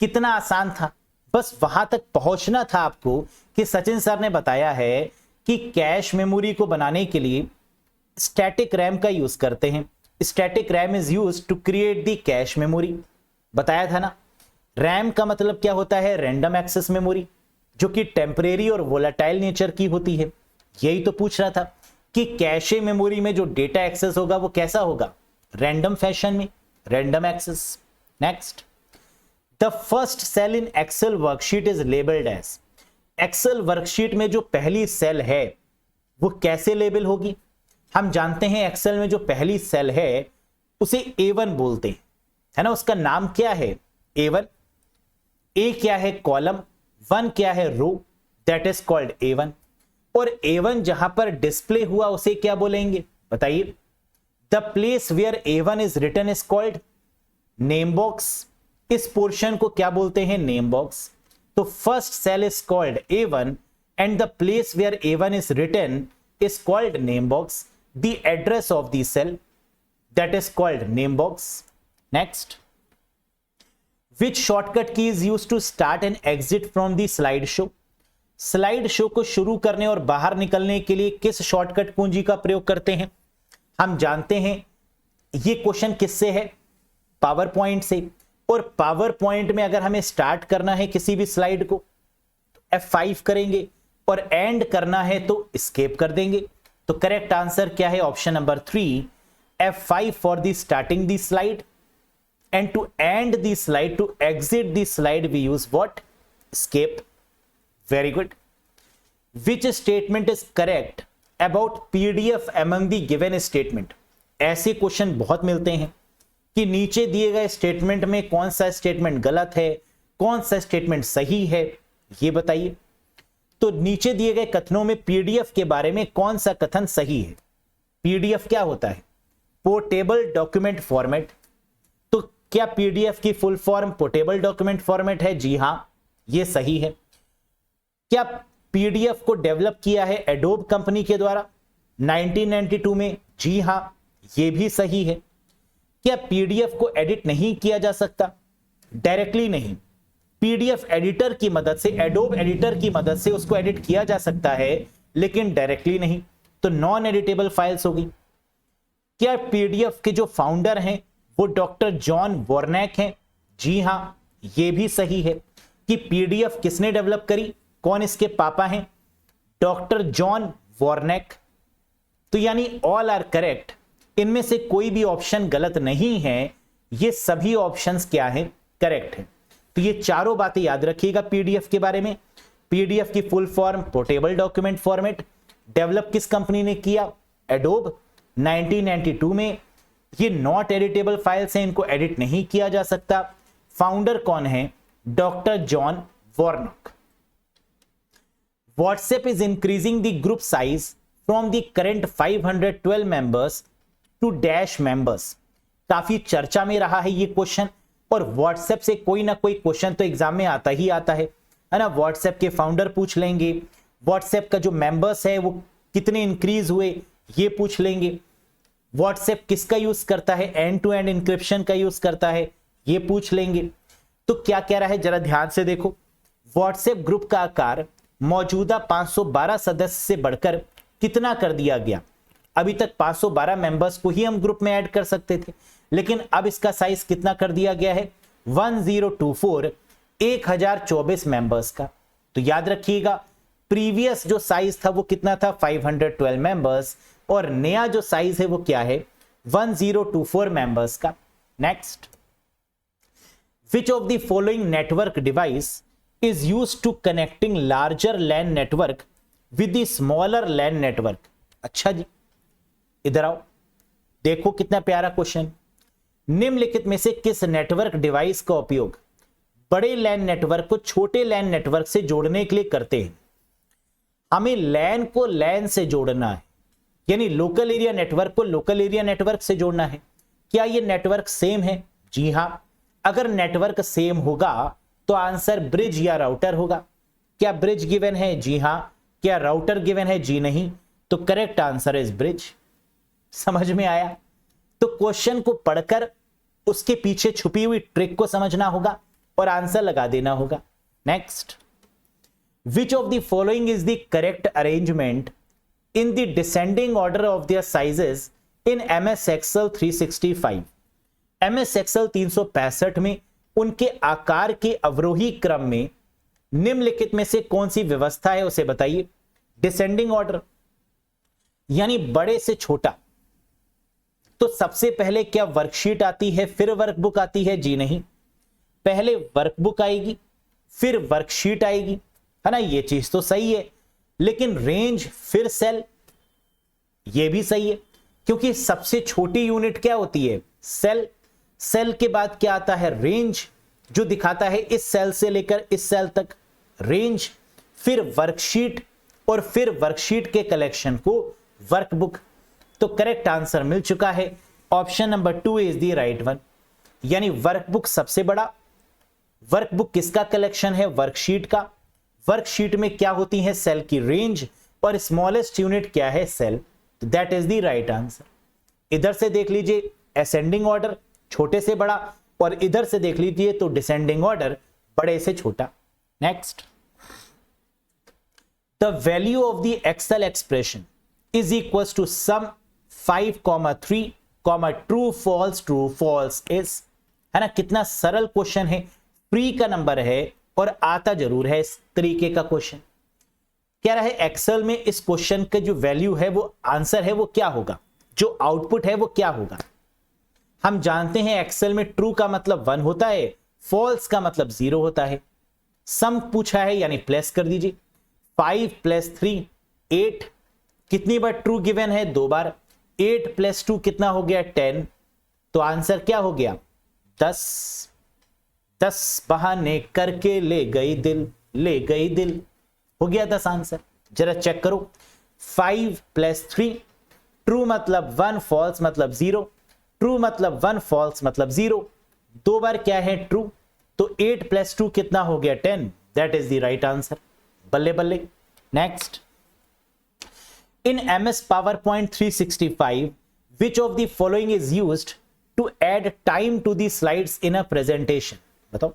कितना आसान था, बस वहां तक पहुंचना था आपको कि सचिन सर ने बताया है कि कैश मेमोरी को बनाने के लिए स्टैटिक रैम का यूज करते हैं। Static RAM is use to create the cache memory. बताया था ना, रैम का मतलब क्या होता है, रैंडम एक्सेस मेमोरी, जो कि टेम्परेरी और वोलेटाइल नेचर की होती है। यही तो पूछ रहा था कि कैशे मेमोरी में जो डेटा एक्सेस होगा वो कैसा होगा, रैंडम फैशन में, random access. Next, the first cell in Excel worksheet is labelled as. Excel worksheet में जो पहली सेल है वो कैसे लेबल होगी। हम जानते हैं एक्सेल में जो पहली सेल है उसे A1 बोलते हैं, है ना। उसका नाम क्या है, A1। A क्या है, कॉलम, 1 क्या है, रो, दैट इज कॉल्ड A1। और A1 जहां पर डिस्प्ले हुआ उसे क्या बोलेंगे, बताइए। The place where A1 is written is called name box. इस पोर्शन को क्या बोलते हैं, नेम बॉक्स। तो first cell is called A1 and the place where A1 is written is called name box. The address of the cell, that is called name box. Next, which shortcut key is used to start and exit from the slide show? Slide show को शुरू करने और बाहर निकलने के लिए किस shortcut कुंजी का प्रयोग करते हैं। हम जानते हैं ये क्वेश्चन किससे है, पावर पॉइंट से। और पावर पॉइंट में अगर हमें स्टार्ट करना है किसी भी स्लाइड को तो F5 करेंगे और एंड करना है तो एस्केप कर देंगे। तो करेक्ट आंसर क्या है, option number 3, F5 for the starting the slide and to end the slide, to exit the slide we use what, escape. Very good. Which statement is correct about PDF among the given statement. ऐसे question बहुत मिलते हैं कि नीचे दिए गए statement में कौन सा स्टेटमेंट गलत है, कौन सा स्टेटमेंट सही है, ये बताइए। तो नीचे दिए गए कथनों में PDF के बारे में कौन सा कथन सही है। PDF क्या होता है, पोर्टेबल डॉक्यूमेंट फॉर्मेट। तो क्या PDF की full form portable document format है, जी हां, ये सही है। क्या PDF को डेवलप किया है एडोब कंपनी के द्वारा 1992 में, जी हां, ये भी सही है। क्या PDF को एडिट नहीं किया जा सकता, डायरेक्टली नहीं, PDF एडिटर की मदद से, एडोब एडिटर की मदद से उसको एडिट किया जा सकता है, लेकिन डायरेक्टली नहीं। तो नॉन एडिटेबल फाइल्स होगी। क्या PDF के जो फाउंडर हैं वो डॉक्टर जॉन वॉर्नैक हैं, जी हां, ये भी सही है। कि PDF किसने डेवलप करी, कौन इसके पापा हैं, डॉक्टर जॉन वॉर्नैक। तो यानी ऑल आर करेक्ट, इनमें से कोई भी ऑप्शन गलत नहीं है, ये सभी ऑप्शंस क्या हैं, करेक्ट है। तो ये चारों बातें याद रखिएगा PDF के बारे में। PDF की full form portable document format, develop किस कंपनी ने किया, एडोब 1992 में। ये नॉट एडिटेबल फाइल्स हैं, इनको एडिट नहीं किया जा सकता। फाउंडर कौन है, doctor John Warnock. WhatsApp is increasing the group size from the current 512 members to dash members. काफी चर्चा में रहा है ये क्वेश्चन, और व्हाट्सएप से कोई ना कोई क्वेश्चन तो एग्जाम में आता ही आता है ना। व्हाट्सएप के फाउंडर पूछ लेंगे, व्हाट्सएप का जो मेंबर्स है वो कितने इंक्रीज हुए ये पूछ लेंगे, व्हाट्सएप किसका यूज करता है, एंड टू एंड इंक्रिप्शन का यूज करता है, ये पूछ लेंगे। तो क्या कह रहा है जरा ध्यान से देखो। व्हाट्सएप ग्रुप का आकार मौजूदा 512 सदस्य से बढ़कर कितना कर दिया गया। अभी तक 512 मेंबर्स को ही हम ग्रुप में ऐड कर सकते थे, लेकिन अब इसका साइज कितना कर दिया गया है, 1024, 1024 मेंबर्स का। तो याद रखिएगा प्रीवियस जो साइज था वो कितना था, 512 मेंबर्स, और नया जो साइज है वो क्या है, 1024 मेंबर्स का। Next, which of the following network device is used to connecting larger LAN network with the smaller LAN network. अच्छा जी, इधर आओ, देखो कितना प्यारा क्वेश्चन। निम्नलिखित में से किस नेटवर्क डिवाइस का उपयोग बड़े लैन नेटवर्क को छोटे लैन नेटवर्क से जोड़ने के लिए करते हैं। हमें लैन को लैन से जोड़ना है, यानी लोकल एरिया नेटवर्क को लोकल एरिया नेटवर्क से जोड़ना है। क्या ये नेटवर्क सेम है, जी हां। अगर नेटवर्क सेम होगा तो आंसर ब्रिज या राउटर होगा। क्या ब्रिज गिवन है, जी हां। क्या राउटर गिवन है, जी नहीं। तो करेक्ट आंसर इज ब्रिज। समझ में आया। तो क्वेश्चन को पढ़कर उसके पीछे छुपी हुई ट्रिक को समझना होगा और आंसर लगा देना होगा। Next, which of the following is the correct arrangement in the descending order of their sizes in MS Excel 365। MS Excel 365 में उनके आकार के अवरोही क्रम में निम्नलिखित में से कौन सी व्यवस्था है उसे बताइए। डिसेंडिंग ऑर्डर यानी बड़े से छोटा, तो सबसे पहले क्या वर्कशीट आती है फिर वर्कबुक आती है? जी नहीं, पहले वर्कबुक आएगी फिर वर्कशीट आएगी, है ना, ये चीज तो सही है। लेकिन रेंज फिर सेल, ये भी सही है, क्योंकि सबसे छोटी यूनिट क्या होती है? सेल। सेल के बाद क्या आता है? रेंज, जो दिखाता है इस सेल से लेकर इस सेल तक रेंज, फिर वर्कशीट, और फिर वर्कशीट के कलेक्शन को वर्कबुक। तो करेक्ट आंसर मिल चुका है, option number 2 is the right one. यानी वर्कबुक सबसे बड़ा। वर्कबुक किसका कलेक्शन है? वर्कशीट का। वर्कशीट में क्या होती है? सेल की रेंज, और स्मॉलेस्ट यूनिट क्या है? सेल। तो that is the right answer. इधर से देख लीजिए असेंडिंग ऑर्डर, छोटे से बड़ा, और इधर से देख लीजिए तो डिसेंडिंग ऑर्डर, बड़े से छोटा। Next, the value of the Excel expression is equal to sum 5,3, true false is, है ना। कितना सरल क्वेश्चन है, फ्री का नंबर है और आता जरूर है इस तरीके का क्वेश्चन। क्या रहा है एक्सेल में इस क्वेश्चन का जो वैल्यू है, वो आंसर है, वो क्या होगा? जो आउटपुट है वो क्या होगा? हम जानते हैं एक्सेल में ट्रू का मतलब 1 होता है, फॉल्स का मतलब 0 होता है। सम पूछा है यानी प्लस कर दीजिए। 5 + 3 8, कितनी बार ट्रू गिवन है? 2 बार। 8 + 2 कितना हो गया? 10। तो आंसर क्या हो गया? 10। 10 बहाने करके ले गई दिल, हो गया 10 आंसर। जरा चेक करो, 5 + 3, ट्रू मतलब 1, फॉल्स मतलब 0, ट्रू मतलब 1, फॉल्स मतलब 0, 2 बार क्या है? ट्रू। तो 8 + 2 कितना हो गया? 10। That is the right answer. बल्ले बल्ले। Next, in MS PowerPoint 365 which of the following is used to add time to the slides in a presentation? बताओ।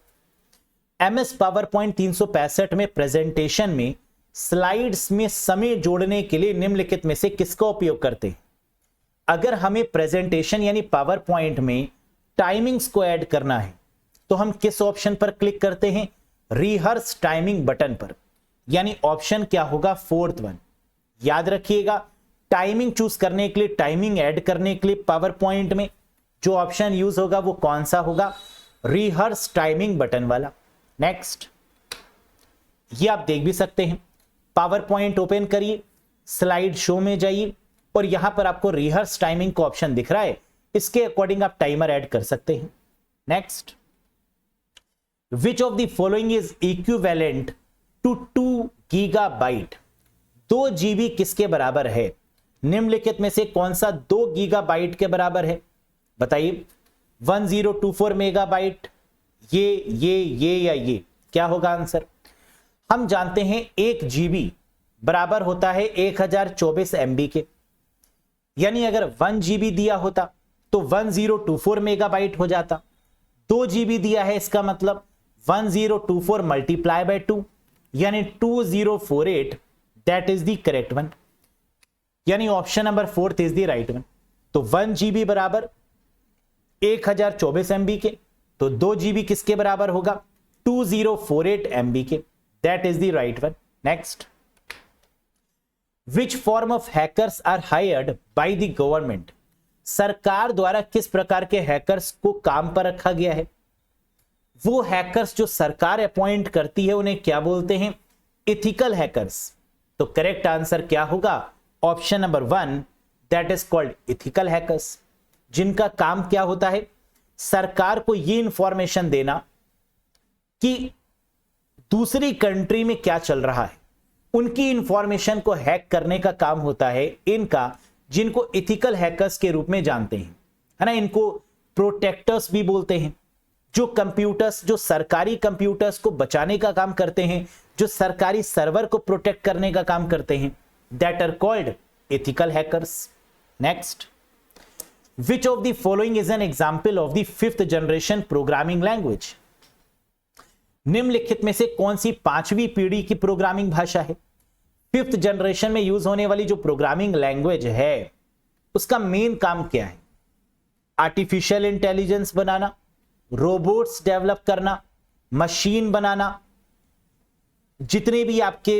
MS PowerPoint 365 में प्रेजेंटेशन में स्लाइड्स में समय जोड़ने के लिए निम्नलिखित में से किसका उपयोग करते हैं? अगर हमें प्रेजेंटेशन यानी पावर पॉइंट में टाइमिंग्स को ऐड करना है तो हम किस ऑप्शन पर क्लिक करते हैं? रिहर्स टाइमिंग बटन पर। यानी ऑप्शन क्या होगा? 4th one. याद रखिएगा, टाइमिंग चूज करने के लिए, टाइमिंग ऐड करने के लिए पावर पॉइंट में जो ऑप्शन यूज होगा वो कौन सा होगा? रिहर्स टाइमिंग बटन वाला। नेक्स्ट, ये आप देख भी सकते हैं, पावर पॉइंट ओपन करिए, स्लाइड शो में जाइए, और यहां पर आपको रिहर्स टाइमिंग का ऑप्शन दिख रहा है, इसके अकॉर्डिंग आप टाइमर ऐड कर सकते हैं। Next, which of the following is equivalent to 2 gigabyte? 2 GB किसके बराबर है? निम्नलिखित में से कौन सा 2 गीगाबाइट के बराबर है? बताइए। 1024 मेगाबाइट, ये या ये, क्या होगा आंसर? हम जानते हैं 1 GB बराबर होता है 1024 MB के, यानी अगर 1 GB दिया होता तो 1024 मेगाबाइट हो जाता। 2 GB दिया है, इसका मतलब 1024 मल्टीप्लाई बाय 2 यानी 2048। That is the correct one, यानी option number 4 is the right one. तो 1 GB बराबर 1024 MB के, तो 2 GB किसके बराबर होगा? 2048 MB के। That is the right one. Next, which form of hackers are hired by the government? सरकार द्वारा किस प्रकार के हैकर्स को काम पर रखा गया है? वो हैकर्स जो सरकार अपॉइंट करती है उन्हें क्या बोलते हैं? Ethical hackers. तो करेक्ट आंसर क्या होगा? Option number 1, that is called ethical hackers, जिनका काम क्या होता है? सरकार को यह इंफॉर्मेशन देना कि दूसरी कंट्री में क्या चल रहा है, उनकी इंफॉर्मेशन को हैक करने का काम होता है इनका, जिनको इथिकल हैकर्स के रूप में जानते हैं, है ना। इनको प्रोटेक्टर्स भी बोलते हैं, जो कंप्यूटर्स, जो सरकारी कंप्यूटर्स को बचाने का काम करते हैं, जो सरकारी सर्वर को प्रोटेक्ट करने का काम करते हैं, that are called ethical hackers. Next, which of the following is an example of the 5th generation programming language? निम्नलिखित में से कौन सी 5वीं पीढ़ी की प्रोग्रामिंग भाषा है? 5th जनरेशन में यूज होने वाली जो प्रोग्रामिंग लैंग्वेज है उसका मेन काम क्या है? आर्टिफिशियल इंटेलिजेंस बनाना, रोबोट्स डेवलप करना, मशीन बनाना, जितने भी आपके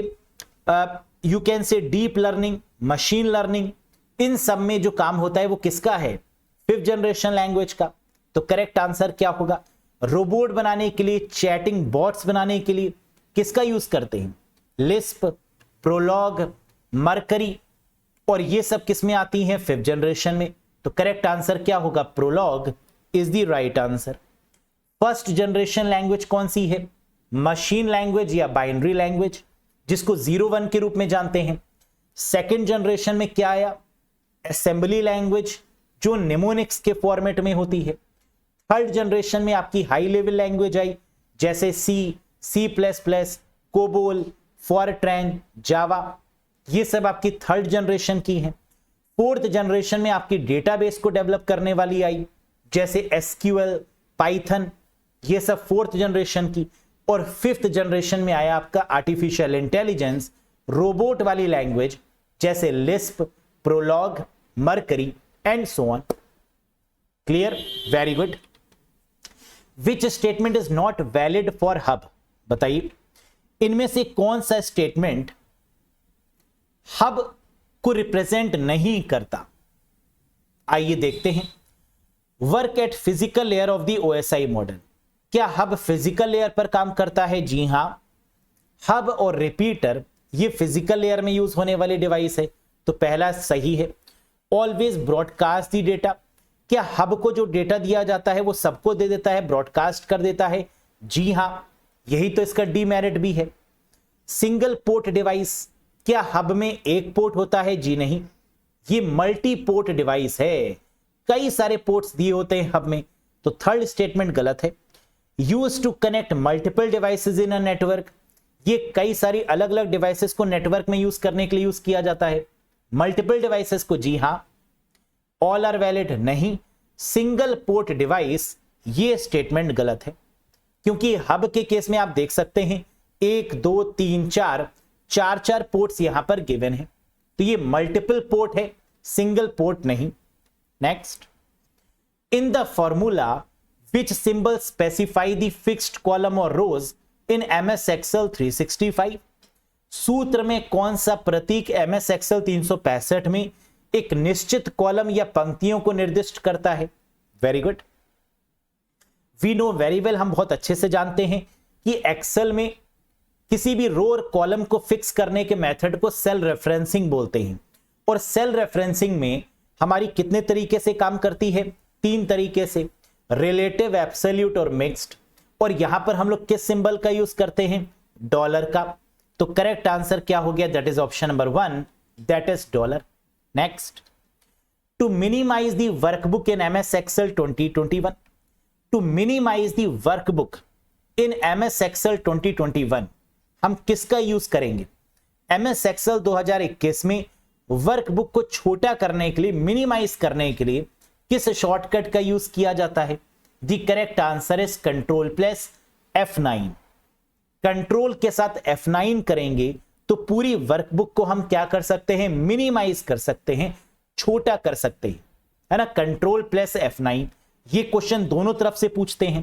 you can say deep learning, machine learning, इन सब में जो काम होता है वो किसका है? 5th जनरेशन लैंग्वेज का। तो करेक्ट आंसर क्या होगा? रोबोट बनाने के लिए, चैटिंग बॉट्स बनाने के लिए किसका यूज करते हैं? लिस्प, प्रोलॉग, मरकरी, और ये सब किस में आती हैं? 5th जनरेशन में। तो करेक्ट आंसर क्या होगा? Prolog is the right answer. 1st generation language कौन सी है? मशीन लैंग्वेज या बाइनरी लैंग्वेज, जिसको 0-1 के रूप में जानते हैं। 2nd जनरेशन में क्या आया? असेंबली लैंग्वेज, जो निमोनिक्स के फॉर्मेट में होती है। 3rd जनरेशन में आपकी हाई लेवल लैंग्वेज आई, जैसे सी, C++, कोबोल, फॉरट्रैन, जावा, ये सब आपकी 3rd जनरेशन की हैं। 4th जनरेशन में आपकी डेटाबेस को डेवलप करने वाली आई, जैसे SQL, पाइथन, ये सब 4th जनरेशन की। और 5th जनरेशन में आया आपका आर्टिफिशियल इंटेलिजेंस, रोबोट वाली लैंग्वेज, जैसे Lisp, Prolog, Mercury and so on. Clear? Very good. Which statement is not valid for hub? बताइए, इनमें से कौन सा स्टेटमेंट हब को रिप्रेजेंट नहीं करता? आइए देखते हैं। Work at physical layer of the OSI model. क्या हब फिजिकल लेयर पर काम करता है? जी हां। हब और रिपीटर ये फिजिकल लेयर में यूज होने वाली डिवाइस है, तो पहला सही है। ऑलवेज ब्रॉडकास्ट दी डेटा। क्या हब को जो डेटा दिया जाता है वो सबको दे देता है, ब्रॉडकास्ट कर देता है? जी हां, यही तो इसका डीमेरिट भी है। सिंगल पोर्ट डिवाइस, क्या हब में एक पोर्ट होता है? जी नहीं, ये मल्टी पोर्ट डिवाइस है, कई सारे पोर्ट्स दिए होते हैं हब में, तो 3rd स्टेटमेंट गलत है। Use to connect multiple devices in a network, ये कई सारी अलग अलग डिवाइसेस को नेटवर्क में यूज करने के लिए यूज किया जाता है, मल्टीपल डिवाइसेस को। जी हां। ऑल आर वैलिड, नहीं। सिंगल पोर्ट डिवाइस, ये स्टेटमेंट गलत है, क्योंकि हब के केस में आप देख सकते हैं 1 2 3 4 4 पोर्ट्स यहां पर गिवन है, तो ये मल्टीपल पोर्ट है, सिंगल पोर्ट नहीं। Next, in the formula which symbol specify the fixed column और रोज इन MS Excel 365, सूत्र में कौन सा प्रतीक MS Excel 365 में एक निश्चित कॉलम या पंक्तियों को निर्दिष्ट करता है? Very good. We know very well, हम बहुत अच्छे से जानते हैं कि एक्सेल में किसी भी रो और कॉलम को फिक्स करने के मेथड को सेल रेफरेंसिंग बोलते हैं, और सेल रेफरेंसिंग में हमारी कितने तरीके से काम करती है? 3 तरीके से, रिलेटिव, एब्सोल्यूट और मिक्स्ड। और यहां पर हम लोग किस सिंबल का यूज करते हैं? डॉलर का। तो करेक्ट आंसर क्या हो गया? That is option number 1, that is dollar. Next, to minimize the workbook in MS Excel 2021, to minimize the workbook in MS Excel 2021 हम किसका यूज करेंगे? MS Excel 2021 में वर्कबुक को छोटा करने के लिए, मिनिमाइज करने के लिए किस शॉर्टकट का यूज किया जाता है? The correct answer is control plus F9। Control के साथ F9 करेंगे तो पूरी वर्कबुक को हम क्या कर सकते हैं? मिनिमाइज कर सकते हैं, छोटा कर सकते हैं, है ना। कंट्रोल प्लस F9, ये क्वेश्चन दोनों तरफ से पूछते हैं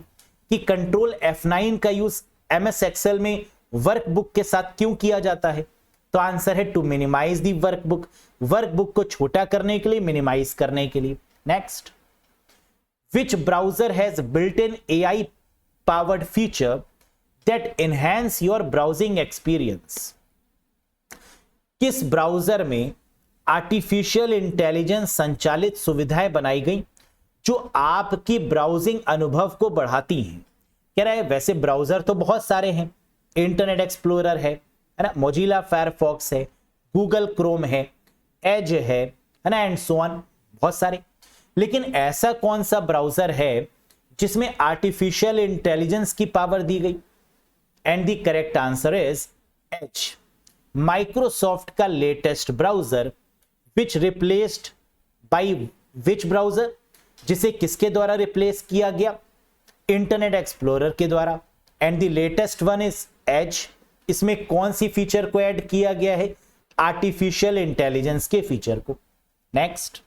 कि कंट्रोल F9 का यूज MS Excel में वर्कबुक के साथ क्यों किया जाता है? तो आंसर है to minimize the workbook, workbook को छोटा करने के लिए, मिनिमाइज करने के लिए। Next, which browser has built in AI powered feature that enhance your browsing experience? किस ब्राउजर में आर्टिफिशियल इंटेलिजेंस संचालित सुविधाएं बनाई गई जो आपकी ब्राउजिंग अनुभव को बढ़ाती हैं? कह रहा है वैसे ब्राउजर तो बहुत सारे हैं, इंटरनेट एक्सप्लोरर है ना, मोजिला फायरफॉक्स है, गूगल क्रोम है, एज है ना, एंड सो ऑन, बहुत सारे। लेकिन ऐसा कौन सा ब्राउजर है जिसमें आर्टिफिशियल इंटेलिजेंस की पावर दी गई? And the correct answer is Edge, Microsoft का latest browser, which replaced by which browser, जिसे किसके द्वारा रिप्लेस किया गया? इंटरनेट एक्सप्लोरर के द्वारा। And the latest one is Edge, इसमें कौन सी फीचर को ऐड किया गया है? आर्टिफिशियल इंटेलिजेंस के फीचर को। Next,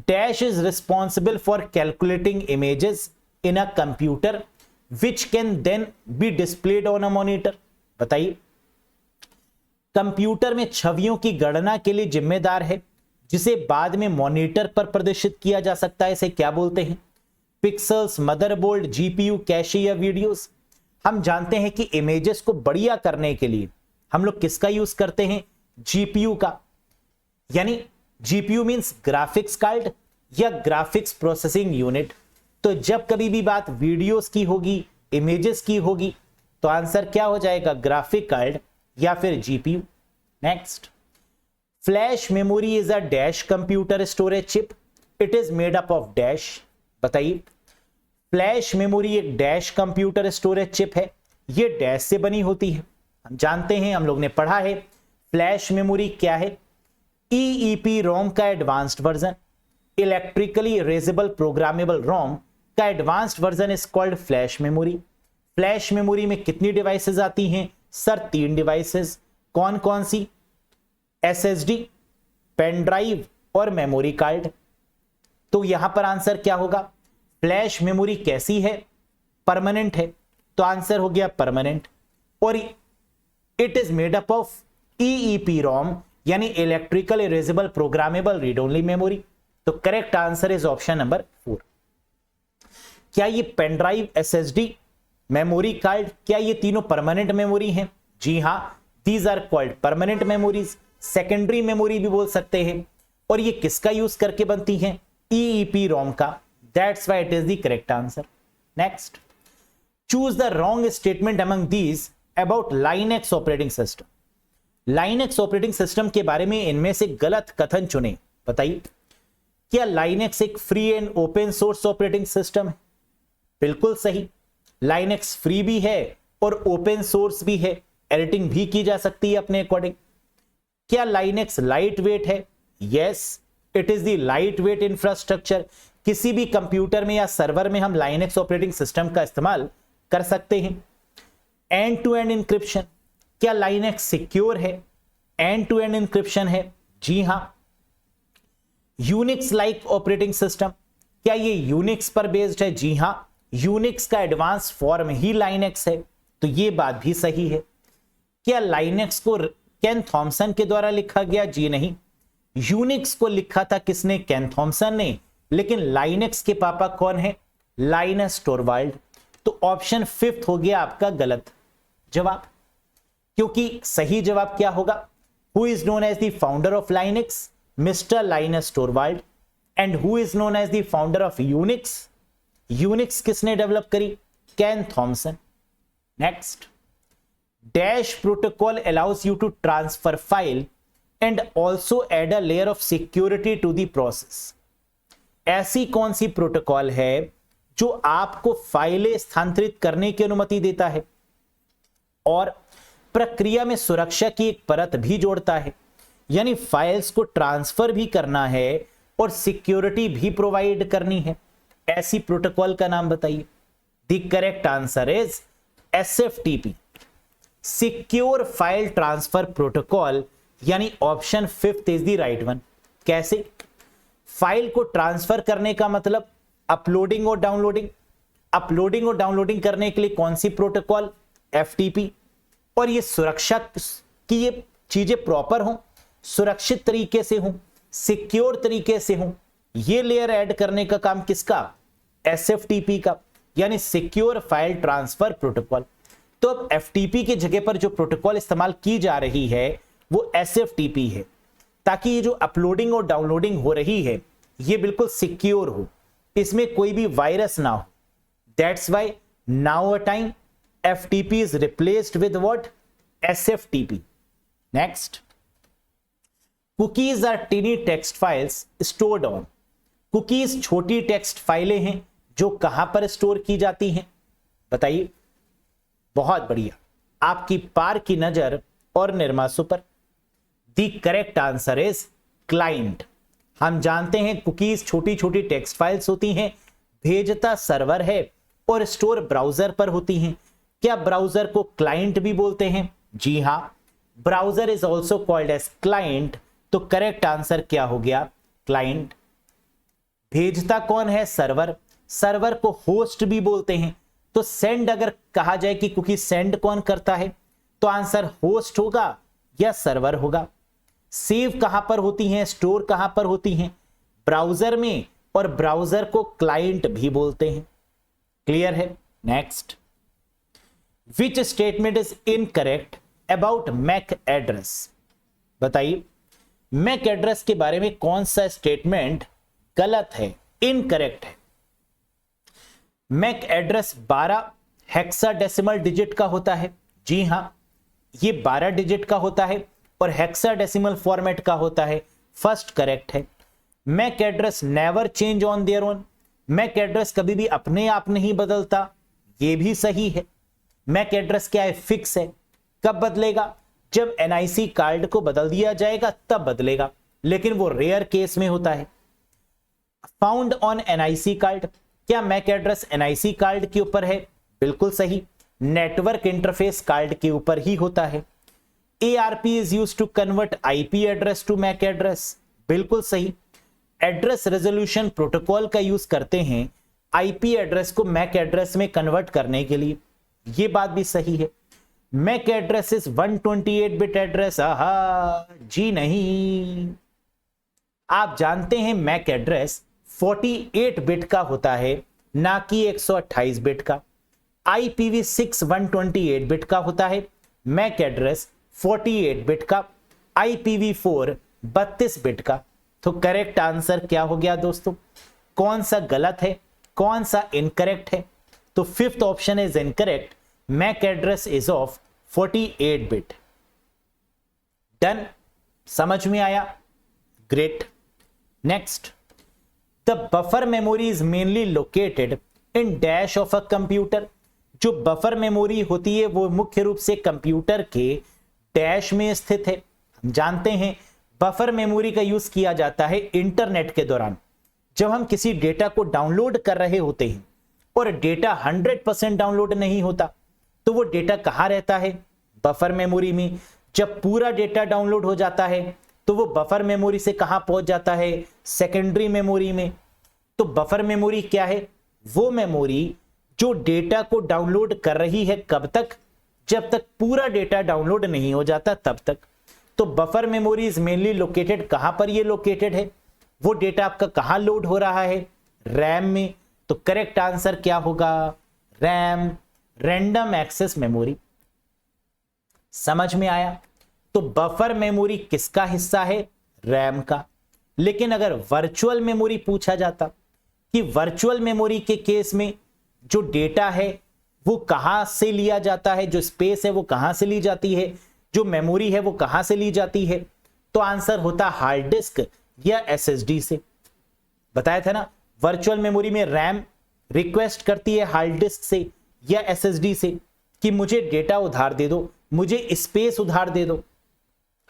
dash is responsible for calculating images in a computer which can then be displayed on a monitor. बताइए, कंप्यूटर में छवियों की गणना के लिए जिम्मेदार है जिसे बाद में मॉनिटर पर प्रदर्शित किया जा सकता है, इसे क्या बोलते हैं? पिक्सल्स, मदरबोर्ड, जीपीयू, कैशे या वीडियोस। हम जानते हैं कि इमेजेस को बढ़िया करने के लिए हम लोग किसका यूज करते हैं? जीपीयू का, यानी जीपीयू मींस ग्राफिक्स कार्ड या ग्राफिक्स प्रोसेसिंग यूनिट। तो जब कभी भी बात वीडियोस की होगी, इमेजेस की होगी, तो आंसर क्या हो जाएगा? ग्राफिक कार्ड या फिर GPU. Next, flash memory is a dash computer storage chip, it is made up of dash. बताइए, फ्लैश मेमोरी एक डैश कंप्यूटर स्टोरेज चिप है, ये डैश से बनी होती है। हम जानते हैं, हम लोग ने पढ़ा है, फ्लैश मेमोरी क्या है? ईईपी रोम का advanced version, electrically erasable programmable ROM का advanced version is called flash memory. Flash memory में कितनी डिवाइसेस आती हैं? Sir 3 devices. कौन कौन सी? एसएसडी, पेन ड्राइव और मेमोरी कार्ड। तो यहां पर आंसर क्या होगा? फ्लैश मेमोरी कैसी है? परमानेंट है, तो आंसर हो गया परमानेंट। और it is made up of EEPROM यानी electrical erasable programmable read only memory. तो correct answer is option number 4। क्या ये pen drive, SSD, memory card, क्या ये तीनों परमानेंट मेमोरी हैं? जी हां, these are called permanent memories, secondary memory भी बोल सकते हैं। और ये किसका यूज करके बनती हैं? ईईपी रोम का। That's why it is the correct answer. Next, choose the wrong statement among these about Linux operating system. Linux operating system के बारे में इनमें से गलत कथन चुने। बताइए, क्या लाइनेक्स एक free and open source operating system है? बिल्कुल सही, लाइनेक्स फ्री भी है और ओपन सोर्स भी है, एडिटिंग भी की जा सकती है अपने अकॉर्डिंग। क्या लाइनेक्स लाइट वेट है? Yes, it is the light weight infrastructure. किसी भी कंप्यूटर में या सर्वर में हम लाइनेक्स ऑपरेटिंग सिस्टम का इस्तेमाल कर सकते हैं। एंड टू एंड इंक्रिप्शन, क्या लाइनेक्स सिक्योर है? एंड टू एंड इंक्रिप्शन है, जी हां। यूनिक्स लाइक ऑपरेटिंग सिस्टम, क्या ये यूनिक्स पर बेस्ड है? जी हां, यूनिक्स का एडवांस फॉर्म ही लाइनेक्स है, तो ये बात भी सही है। क्या लाइनेक्स को केन थॉमसन के द्वारा लिखा गया? जी नहीं, यूनिक्स को लिखा था किसने? केन थॉमसन ने। लेकिन लाइनेक्स के पापा कौन है? Linus Torvald. तो ऑप्शन 5 हो गया आपका गलत जवाब, क्योंकि सही जवाब क्या होगा? Who is known as the founder of Linux? Mister Linus Torvald. And who is known as the founder of Unix? Unix किसने डेवलप करी? Ken Thompson. Next, dash protocol allows you to transfer file and also add a layer of security to the process. ऐसी कौन सी protocol है जो आपको फाइलें स्थानांतरित करने की अनुमति देता है और प्रक्रिया में सुरक्षा की एक परत भी जोड़ता है? यानी फाइल्स को ट्रांसफर भी करना है और सिक्योरिटी भी प्रोवाइड करनी है। ऐसी प्रोटोकॉल का नाम बताइए। The correct answer is SFTP, secure file transfer protocol, यानी option 5 is the right one. कैसे? फाइल को ट्रांसफर करने का मतलब अपलोडिंग और डाउनलोडिंग। अपलोडिंग और डाउनलोडिंग करने के लिए कौन सी प्रोटोकॉल? एफटीपी। और ये सुरक्षा की ये चीजें प्रॉपर हो, सुरक्षित तरीके से हो, सिक्योर तरीके से हो, ये लेयर ऐड करने का काम किसका? एसएफटीपी का, यानी सिक्योर फाइल ट्रांसफर प्रोटोकॉल। तो अब एफटीपी की जगह पर जो प्रोटोकॉल इस्तेमाल की जा रही है वो एसएफटीपी है, ताकि ये जो अपलोडिंग और डाउनलोडिंग हो रही है ये बिल्कुल सिक्योर हो, इसमें कोई भी वायरस ना हो। That's why now a time FTP is replaced with what? SFTP. Next, cookies are tiny text files stored on. Cookies छोटी टेक्स्ट फाइलें हैं जो कहां पर स्टोर की जाती हैं? बताइए। बहुत बढ़िया, आपकी पार की नजर और निर्मासु पर। The correct answer is client. हम जानते हैं कुकीज छोटी छोटी टेक्स्ट फाइल्स होती हैं, भेजता सर्वर है और स्टोर ब्राउजर पर होती हैं। क्या ब्राउजर को क्लाइंट भी बोलते हैं? जी हां, browser is also called as client, तो करेक्ट आंसर क्या हो गया? क्लाइंट। भेजता कौन है? सर्वर। सर्वर को होस्ट भी बोलते हैं, तो सेंड अगर कहा जाए कि कुकी सेंड कौन करता है, तो आंसर होस्ट होगा या सर्वर होगा। सेव कहां पर होती हैं, स्टोर कहां पर होती हैं? ब्राउजर में, और ब्राउजर को क्लाइंट भी बोलते हैं। क्लियर है? Next, which statement is incorrect about MAC address? बताइए, मैक एड्रेस के बारे में कौन सा स्टेटमेंट गलत है, इनकरेक्ट है? मैक एड्रेस 12 हेक्साडेसिमल डिजिट का होता है। जी हां, ये 12 डिजिट का होता है और हेक्साडेसिमल फॉर्मेट का होता है। फर्स्ट करेक्ट है। MAC address never change on their own, MAC address कभी भी अपने आप नहीं बदलता, ये भी सही है। मैक एड्रेस क्या है? फिक्स है। कब बदलेगा? जब एनआईसी कार्ड को बदल दिया जाएगा तब बदलेगा, लेकिन वो रेयर केस में होता है। फाउंड ऑन एनआईसी कार्ड, क्या मैक एड्रेस एनआईसी कार्ड के ऊपर है? बिल्कुल सही, नेटवर्क इंटरफेस कार्ड के ऊपर ही होता है। ARP is used to convert IP address to MAC address, बिल्कुल सही। एड्रेस रेजोल्यूशन प्रोटोकॉल का यूज करते हैं आईपी एड्रेस को मैक एड्रेस में कन्वर्ट करने के लिए, ये बात भी सही है। MAC address is 128 bit address, जी नहीं। आप जानते हैं मैक एड्रेस 48 बिट का होता है, ना कि 128 बिट का। IPv6 128 बिट का होता है, मैक एड्रेस 48 बिट का। IPv4 32 बिट का। तो करेक्ट आंसर क्या हो गया दोस्तों? कौन सा गलत है, कौन सा इनकरेक्ट है? तो fifth option is incorrect, MAC address is of 48 bit. Done, समझ में आया? Great. Next, the buffer memory is mainly located in dash of a computer. जो बफर मेमोरी होती है वो मुख्य रूप से कंप्यूटर के डैश में स्थित है। हम जानते हैं बफर मेमोरी का यूज किया जाता है इंटरनेट के दौरान। जब हम किसी डेटा को डाउनलोड कर रहे होते हैं और डेटा 100% डाउनलोड नहीं होता, तो वो डेटा कहां रहता है? बफर मेमोरी में। जब पूरा डेटा डाउनलोड हो जाता है तो वो बफर मेमोरी से कहां पहुंच जाता है? सेकेंडरी मेमोरी में। तो बफर मेमोरी क्या है? वो मेमोरी जो डेटा को डाउनलोड कर रही है, कब तक? जब तक पूरा डेटा डाउनलोड नहीं हो जाता तब तक। तो buffer memory is mainly located, कहां पर ये लोकेटेड है? वो डेटा आपका कहां लोड हो रहा है? रैम में। तो करेक्ट आंसर क्या होगा? RAM, random access memory. समझ में आया? तो बफर मेमोरी किसका हिस्सा है? रैम का। लेकिन अगर वर्चुअल मेमोरी पूछा जाता कि वर्चुअल मेमोरी के केस में जो डेटा है वो कहां से लिया जाता है, जो स्पेस है वो कहां से ली जाती है, जो मेमोरी है वो कहां से ली जाती है, तो आंसर होता हार्ड डिस्क या एसएसडी से। बताया था ना, वर्चुअल मेमोरी में रैम रिक्वेस्ट करती है हार्ड डिस्क से या एसएसडी से कि मुझे डेटा उधार दे दो, मुझे स्पेस उधार दे दो।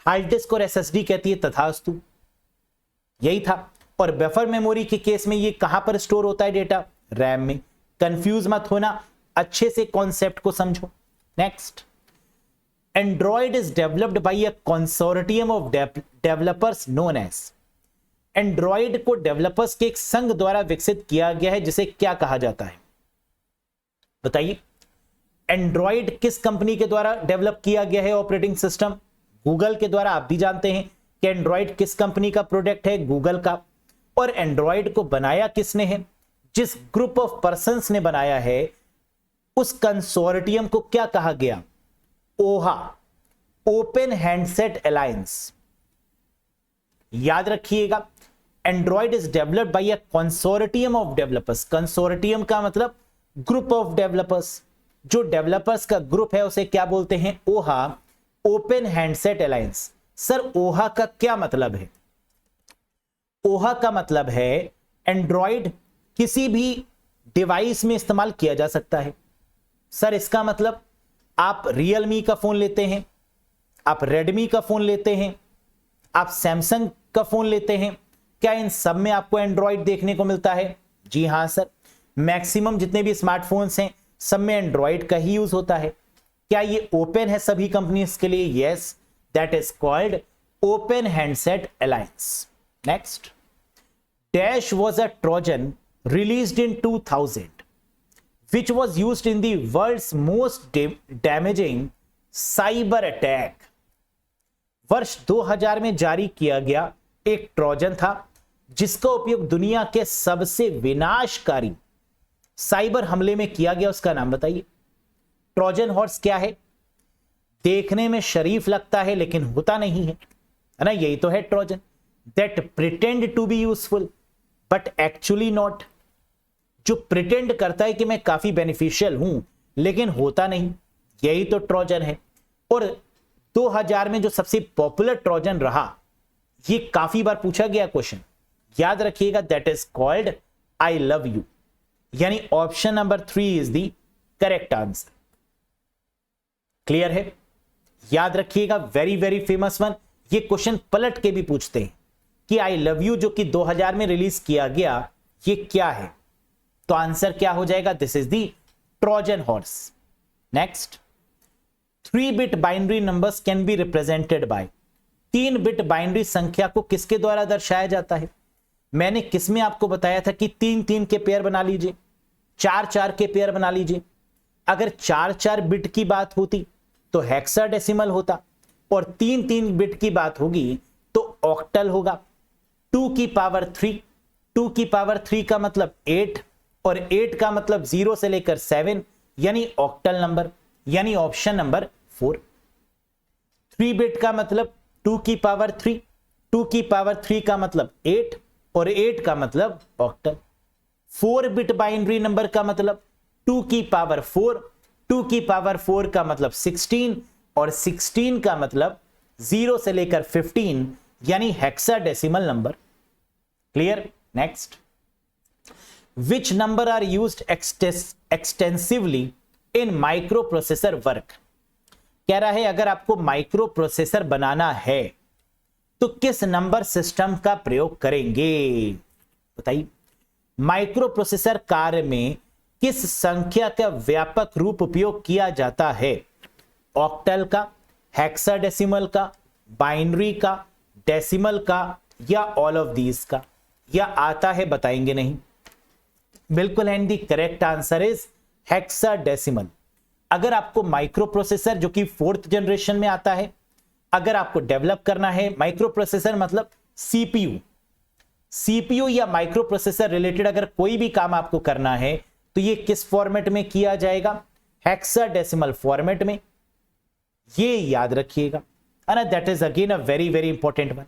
हार्ड डिस्क और एसएसडी कहती है तथास्तु। यही था। और बफर मेमोरी के केस में ये कहां पर स्टोर होता है डेटा? रैम में। कंफ्यूज मत होना, अच्छे से कॉन्सेप्ट को समझो। Next, Android is developed by a consortium of developers known as. Android को डेवलपर्स के एक संघ द्वारा विकसित किया गया है, जिसे क्या कहा जाता है? बताइए। एंड्रॉइड किस कंपनी के द्वारा डेवलप किया गया है ऑपरेटिंग सिस्टम? गूगल के द्वारा। आप भी जानते हैं कि एंड्रॉइड किस कंपनी का प्रोडक्ट है? गूगल का। और एंड्रॉइड को बनाया किसने है? जिस ग्रुप ऑफ पर्संस ने बनाया है उस कंसोर्टियम को क्या कहा गया? ओहा, ओपन हैंडसेट अलायंस। याद रखिएगा, Android is developed by a consortium of developers. Consortium का मतलब ग्रुप ऑफ डेवलपर्स। जो डेवलपर्स का ग्रुप है उसे क्या बोलते हैं? ओहा, ओपन हैंडसेट अलायंस। सर ओहा का क्या मतलब है? ओहा का मतलब है एंड्रॉइड किसी भी डिवाइस में इस्तेमाल किया जा सकता है। सर इसका मतलब आप रियलमी का फोन लेते हैं, आप रेडमी का फोन लेते हैं, आप सैमसंग का फोन लेते हैं, क्या इन सब में आपको एंड्रॉइड देखने को मिलता है? जी हां सर, मैक्सिमम जितने भी स्मार्टफोन्स हैं सब में एंड्रॉइड का ही यूज होता है। क्या ये ओपन है सभी कंपनीज के लिए? Yes. that is called Open Handset Alliance. Next, Dash was a Trojan released in 2000 which was used in the world's most damaging cyber attack. वर्ष 2000 में जारी किया गया एक ट्रोजन था जिसका उपयोग दुनिया के सबसे विनाशकारी साइबर हमले में किया गया। उसका नाम बताइए। ट्रोजन हॉर्स क्या है? देखने में शरीफ लगता है लेकिन होता नहीं है ना? यही तो है Trojan. That pretend to be useful but actually not. जो प्रिटेंड करता है कि मैं काफी बेनिफिशियल हूं लेकिन होता नहीं, यही तो ट्रोजन है। और 2000 में जो सबसे पॉपुलर ट्रोजन रहा, ये काफी बार पूछा गया क्वेश्चन, याद रखिएगा, that is called I love you. यानी option number 3 is the correct answer. Clear है? याद रखिएगा, वेरी वेरी फेमस वन। ये क्वेश्चन पलट के भी पूछते हैं कि आई लव यू जो कि 2000 में रिलीज किया गया, ये क्या है? तो आंसर क्या हो जाएगा? This is the Trojan horse. Next, 3 bit binary numbers can be represented by. 3 bit binary संख्या को किसके द्वारा दर्शाया जाता है? मैंने किसमें आपको बताया था कि 3-3 के पेयर बना लीजिए, 4-4 के पेयर बना लीजिए। अगर 4-4 बिट की बात होती तो हेक्साडेसिमल होता, और 3-3 बिट की बात होगी तो ऑक्टल होगा। 2 की पावर 3, 2 की पावर 3 का मतलब 8, और 8 का मतलब 0 से लेकर 7, यानी ऑक्टल नंबर, यानी ऑप्शन नंबर 4। 3 बिट का मतलब 2 की पावर 3, 2 की पावर 3 का मतलब 8, और 8 का मतलब ऑक्टल। 4 बिट बाइनरी नंबर का मतलब 2 की पावर 4, 2 की पावर 4 का मतलब 16, और 16 का मतलब 0 से लेकर 15, यानी hexadecimal number. Clear? Next, which number are used extensively in microprocessor work. कह रहा है अगर आपको माइक्रो प्रोसेसर बनाना है तो किस नंबर सिस्टम का प्रयोग करेंगे? बताइए। माइक्रो प्रोसेसर कार्य में किस संख्या का व्यापक रूप उपयोग किया जाता है? ऑक्टल का, हेक्साडेसिमल का, बाइनरी का, डेसिमल का, या ऑल ऑफ दीज का? या आता है बताएंगे नहीं? बिल्कुल है, the correct answer is hexadecimal. अगर आपको माइक्रो प्रोसेसर जो कि 4th जनरेशन में आता है, अगर आपको डेवलप करना है, माइक्रो प्रोसेसर मतलब सीपीयू या माइक्रो प्रोसेसर रिलेटेड अगर कोई भी काम आपको करना है तो ये किस फॉर्मेट में किया जाएगा? हेक्साडेसिमल फॉर्मेट में। ये याद रखिएगा, ना? That is again a very very important one.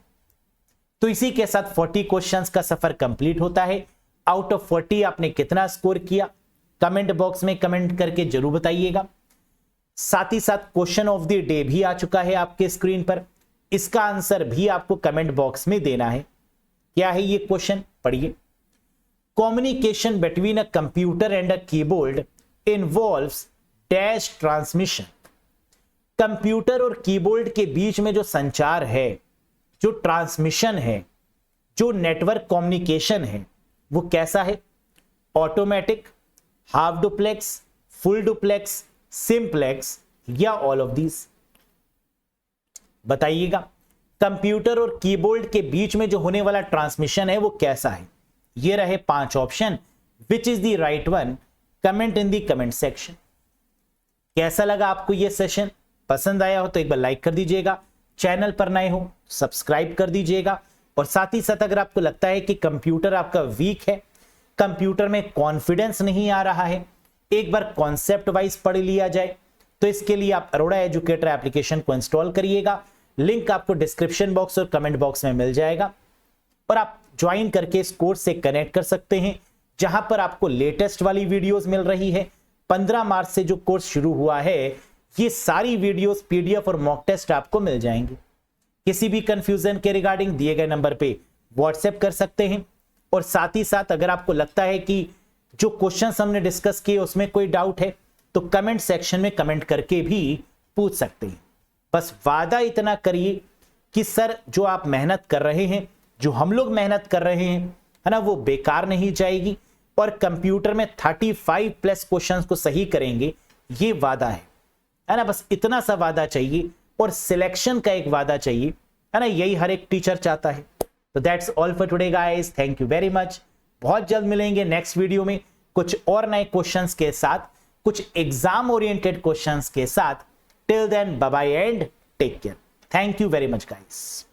तो इसी के साथ 40 क्वेश्चंस का सफर कंप्लीट होता है। आउट ऑफ 40 आपने कितना स्कोर किया? कमेंट बॉक्स में कमेंट करके जरूर बताइएगा। साथ ही साथ क्वेश्चन ऑफ द डे भी आ चुका है आपके स्क्रीन पर, इसका आंसर भी आपको कमेंट बॉक्स में देना है। क्या है ये क्वेश्चन? पढ़िए। Communication between a computer and a keyboard involves dash transmission. Computer और कीबोर्ड के बीच में जो संचार है, जो ट्रांसमिशन है, जो नेटवर्क कम्युनिकेशन है, वो कैसा है? Automatic, half duplex, full duplex, simplex, या ऑल ऑफ दीज? बताइएगा। कंप्यूटर और कीबोर्ड के बीच में जो होने वाला ट्रांसमिशन है वो कैसा है? ये रहे 5 option. Which is the right one? Comment in the comment section. कैसा लगा आपको ये सेशन? पसंद आया हो तो एक बार लाइक कर दीजिएगा, चैनल पर नए हो सब्सक्राइब कर दीजिएगा, और साथ ही साथ अगर आपको लगता है कि कंप्यूटर आपका वीक है, कंप्यूटर में कॉन्फिडेंस नहीं आ रहा है, एक बार कॉन्सेप्ट वाइज पढ़ लिया जाए, तो इसके लिए आप अरोड़ा एजुकेटर एप्लीकेशन को इंस्टॉल करिएगा। लिंक आपको डिस्क्रिप्शन बॉक्स और कमेंट बॉक्स में मिल जाएगा, और आप ज्वाइन करके इस कोर्स से कनेक्ट कर सकते हैं, जहां पर आपको लेटेस्ट वाली वीडियोस मिल रही है। 15 मार्च से जो कोर्स शुरू हुआ है, ये सारी वीडियोस, पीडीएफ और मॉक टेस्ट आपको मिल जाएंगे। किसी भी कंफ्यूजन के रिगार्डिंग दिए गए नंबर पे व्हाट्सएप कर सकते हैं, और साथ ही साथ अगर आपको लगता है कि जो क्वेश्चंस हमने डिस्कस किए उसमें कोई डाउट है तो कमेंट सेक्शन में कमेंट करके भी पूछ सकते हैं। बस वादा इतना करिए कि सर जो आप मेहनत कर रहे हैं, जो हम लोग मेहनत कर रहे हैं, है ना, वो बेकार नहीं जाएगी, और कंप्यूटर में 35+ क्वेश्चंस को सही करेंगे, ये वादा है ना? बस इतना सा वादा चाहिए, और सिलेक्शन का एक वादा चाहिए, है ना, यही हर एक टीचर चाहता है। तो that's all for today guys, thank you very much. बहुत जल्द मिलेंगे नेक्स्ट वीडियो में कुछ और नए क्वेश्चंस के साथ, कुछ एग्जाम ओरिएंटेड क्वेश्चंस के साथ। Till then bye bye and take care. Thank you very much guys.